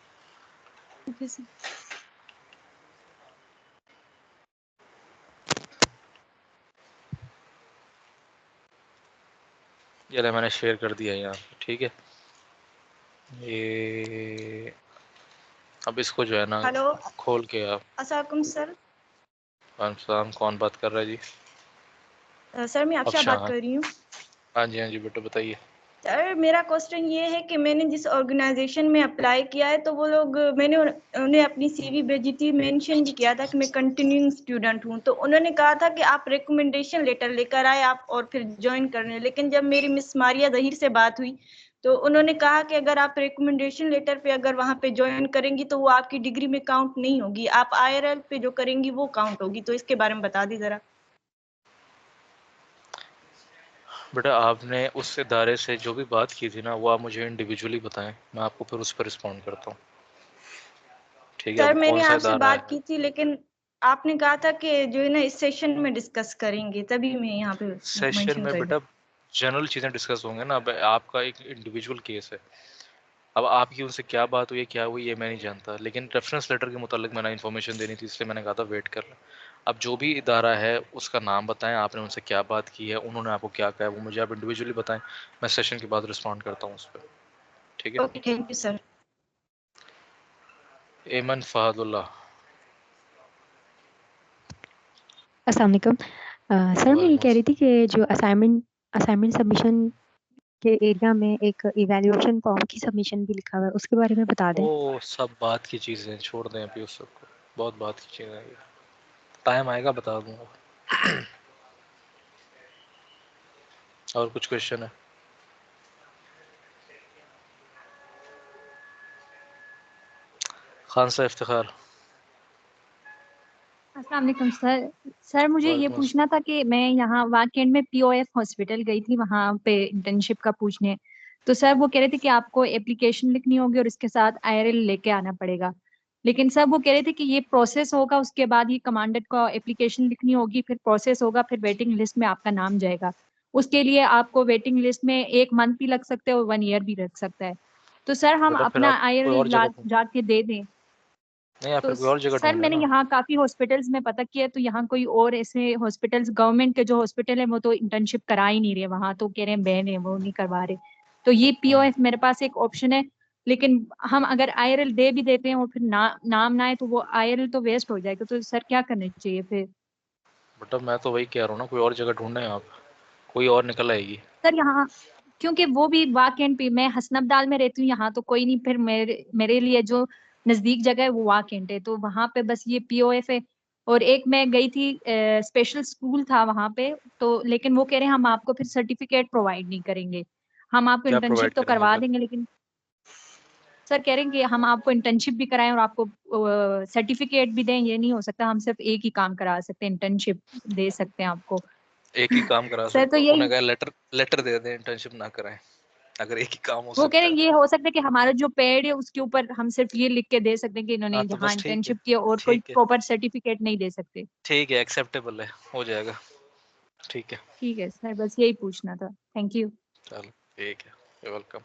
Okay sir. ये मैंने शेयर कर दिया यहाँ, ठीक है। ये अब इसको जो है ना हेलो खोल के आप। अस्सलाम सर। सलाम, कौन बात कर रहा है जी? सर मैं अफशा अफशा, बात हाँ कर रही हूँ। हाँ जी बेटा बताइए। सर मेरा क्वेश्चन ये है कि मैंने जिस ऑर्गेनाइजेशन में अप्लाई किया है तो वो लोग मैंने उन्हें अपनी सीवी भेजी थी, मेंशन भी किया था कि मैं कंटिन्यूइंग स्टूडेंट हूँ, तो उन्होंने कहा था कि आप रिकमेंडेशन लेटर लेकर आए आप और फिर ज्वाइन करने। लेकिन जब मेरी मिस मारिया जहीर से बात हुई तो उन्होंने कहा कि अगर आप रिकमेंडेशन लेटर पे अगर वहाँ पे ज्वाइन करेंगी तो वो आपकी डिग्री में काउंट नहीं होगी, आप IRL पे जो करेंगी वो काउंट होगी। तो इसके बारे में बता दी जरा। बेटा आपने उस इदारे से जो भी बात की थी ना वो आप मुझे इंडिविजुअली बताएं, मैं आपको फिर उस पर रिस्पॉन्ड करता हूँ। ठीक है, सर अब मैंने कौन सा आपसे इदारा बात है? की थी लेकिन आपने कहा था कि जो है ना इस सेशन में डिस्कस करेंगे, तभी मैं यहाँ पे सेशन मेंशन में कर दी। बेटा जनरल चीज़ें डिस्कस होंगे ना। अब आपका एक इंडिविजुअल केस है, अब आपकी उनसे क्या बात हुई है क्या हुई ये मैं नहीं जानता, लेकिन रेफरेंस लेटर के मुतालिक मैंने इन्फॉर्मेशन देनी थी इसलिए मैंने कहा था वेट कर लें। अब जो भी इदारा है उसका नाम बताएं, आपने उनसे क्या बात की है, उन्होंने आपको क्या कहा है, वो मुझे आप इंडिविजुअली बताएं, मैं सेशन के बाद रिस्पॉन्ड करता हूँ उस पर। ठीक है। Okay thank you sir. एमन फहदुल्ला। अस्सलाम वालेकुम। सर मैं ये वालेकुम कह रही अस्सलाम। थी कि जो असाइनमेंट सबमिशन के एरिया में एक इवैल्यूएशन फॉर्म की सबमिशन भी लिखा हुआ है, उसके बारे में बता दें। ओ सब बात की चीज़ें छोड़ दें अभी उस सबको, बहुत बात की चीज़ें हैं ये। टाइम आएगा बता दूंगा। और कुछ क्वेश्चन है? खान साहब इफ्तिखार। अस्सलाम वालेकुम सर। सर मुझे ये वालेकुम अस्सलाम। पूछना था कि मैं यहाँ वाकेंड में POF हॉस्पिटल गई थी वहाँ पे इंटर्नशिप का पूछने। तो सर वो कह रहे थे कि आपको एप्लीकेशन लिखनी होगी और इसके साथ IRL लेके आना पड़ेगा। लेकिन सर वो कह रहे थे कि ये प्रोसेस होगा, उसके बाद ही कमांडेंट को एप्लीकेशन लिखनी होगी, फिर प्रोसेस होगा, फिर वेटिंग लिस्ट में आपका नाम जाएगा। उसके लिए आपको वेटिंग लिस्ट में 1 मंथ भी लग सकते हैं और 1 ईयर भी लग सकता है। तो सर हम बेटा फिर अपना आप कोई और IRL जगह ढूंढ, जाके दे दें। नहीं आप तो फिर कोई और जगह सर ढूंढे मैंने ना। यहाँ काफी हॉस्पिटल्स में पता किया, तो यहाँ कोई और ऐसे हॉस्पिटल्स गवर्नमेंट के जो हॉस्पिटल है वो तो इंटर्नशिप करा ही नहीं रहे, वहाँ तो कह रहे हैं बैन है, वो नहीं करवा रहे। तो ये POF मेरे पास एक ऑप्शन है, लेकिन हम अगर IRL दे भी देते हैं और फिर नाम ना आए तो वो IRL तो वेस्ट हो जाएगा। तो सर क्या करना चाहिए फिर? बेटा मैं तो वही कह रहा हूँ ना, कोई और जगह ढूंढे आप, कोई और निकल आएगी। सर यहाँ क्योंकि वो भी वाकेंड पे, मैं हसनबदाल में रहती हूँ, यहाँ तो कोई नहीं, फिर मेरे लिए जो नजदीक जगह है वो वाकेंड है, तो वहां पे बस ये POF है। और एक मैं गई थी स्पेशल स्कूल था वहां पे, तो लेकिन वो कह रहे हैं हम आपको फिर सर्टिफिकेट प्रोवाइड नहीं करेंगे, हम आपको क्या इंटर्नशिप प्रोवाइड तो करेंगे करवा फिर? देंगे, लेकिन सर कह रहे हैं कि हम आपको इंटर्नशिप भी कराएं और आपको सर्टिफिकेट भी दें, ये नहीं हो सकता, हम सिर्फ एक ही काम करा सकते हैं, इंटर्नशिप दे सकते हैं आपको। एक ही काम करा सर तो सकते हो, यही उन्हें कहा लेटर लेटर दे दें, इंटर्नशिप ना कराएं, अगर एक ही काम हो वो कह सकता रहे है हैं ये तो। हो सकता है कि हमारा जो पेड है उसके ऊपर हम सिर्फ ये लिख के दे सकते हैं कि इन्होंने हाँ तो यहाँ बस ठीक है, इंटर्नशिप किया, और कोई ठीक है, प्रॉपर सर्टिफिकेट नहीं दे सकते। ठीक है, एक्सेप्टेबल है, हो जाएगा। ठीक है, ठीक है सर, बस यही पूछना था, थैंक यू। चलो ठीक है, you're वेलकम।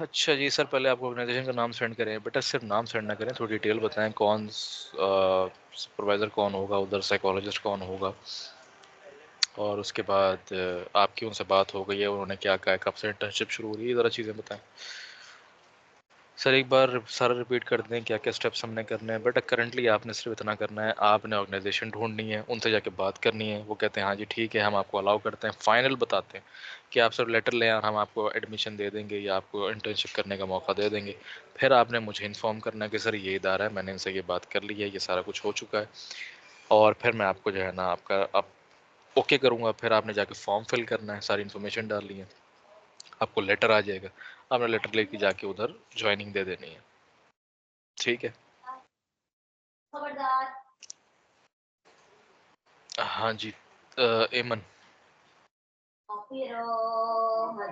अच्छा जी सर, पहले आपको ऑर्गेनाइजेशन का नाम सेंड करें, बेटा सिर्फ नाम सेंड ना करें, थोड़ी डिटेल बताएं, कौन सुपरवाइज़र कौन होगा उधर, साइकोलॉजिस्ट कौन होगा, और उसके बाद आपकी उनसे बात हो गई है, उन्होंने क्या कहा है, कब से इंटर्नशिप शुरू हो रही है, ज़रा चीज़ें बताएं। सर एक बार सारा रिपीट कर दें क्या क्या स्टेप्स हमने करने हैं। बेटा करंटली आपने सिर्फ इतना करना है, आपने ऑर्गेनाइजेशन ढूंढनी है, उनसे जाके बात करनी है, वो कहते हैं हाँ जी ठीक है हम आपको अलाउ करते हैं, फाइनल बताते हैं कि आप सिर्फ लेटर ले आए, हम आपको एडमिशन दे देंगे या आपको इंटर्नशिप करने का मौका दे देंगे। फिर आपने मुझे इन्फॉर्म करना है कि सर ये इदारा है, मैंने इनसे ये बात कर ली है, ये सारा कुछ हो चुका है, और फिर मैं आपको जो है ना आपका आप ओके करूँगा। फिर आपने जाके फॉर्म फिल करना है, सारी इन्फॉर्मेशन डालनी है, आपको लेटर आ जाएगा, आपने लेटर लेके जाके उधर ज्वाइनिंग दे देनी है। ठीक है। हाँ जी एमन।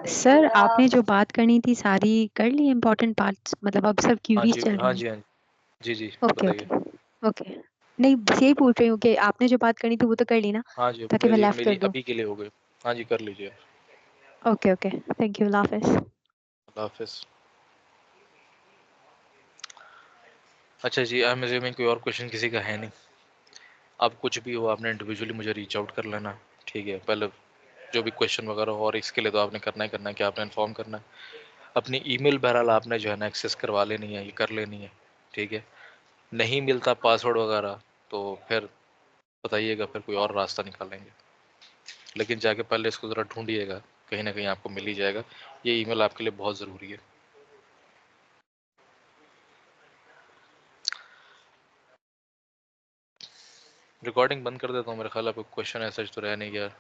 सर आपने जो बात करनी थी सारी कर ली इम्पोर्टेंट पार्ट्स, मतलब अब सब हाँ क्यूरीज जी चल हाँ रही जी हैं। हाँ जी, जी ओके बताइए। Okay okay. नहीं बस यही पूछ रही हूँ कि आपने जो बात करनी थी वो तो कर ली ना, हाँ जी ताकि बेटा मैं ये लेफ्ट मेरी कर दूँ। अभी के लिए हो गई। हाँ जी कर लीजिए। ओके ओके, थैंक यू, अल्लाह हाफिज़। अल्लाह हाफिज़। अच्छा जी, आई एम अज्यूमिंग कोई और क्वेश्चन किसी का है नहीं। अब कुछ भी हो आपने इंडिविजुअली मुझे रीच आउट कर लेना, ठीक है। पहले जो भी क्वेश्चन वगैरह हो, और इसके लिए तो आपने करना है कि आपने इन्फॉर्म करना है। अपनी ईमेल बहरहाल आपने जो है ना एक्सेस करवा लेनी है, ये कर लेनी है, ठीक है। नहीं मिलता पासवर्ड वगैरह तो फिर बताइएगा, फिर कोई और रास्ता निकालेंगे, लेकिन जाके पहले इसको ज़रा ढूंढिएगा। कहीं ना कहीं आपको मिल ही जाएगा। ये ईमेल आपके लिए बहुत ज़रूरी है। रिकॉर्डिंग बंद कर देता हूँ, मेरा ख्याल है कोई क्वेश्चन ऐसा तो रह नहीं गया।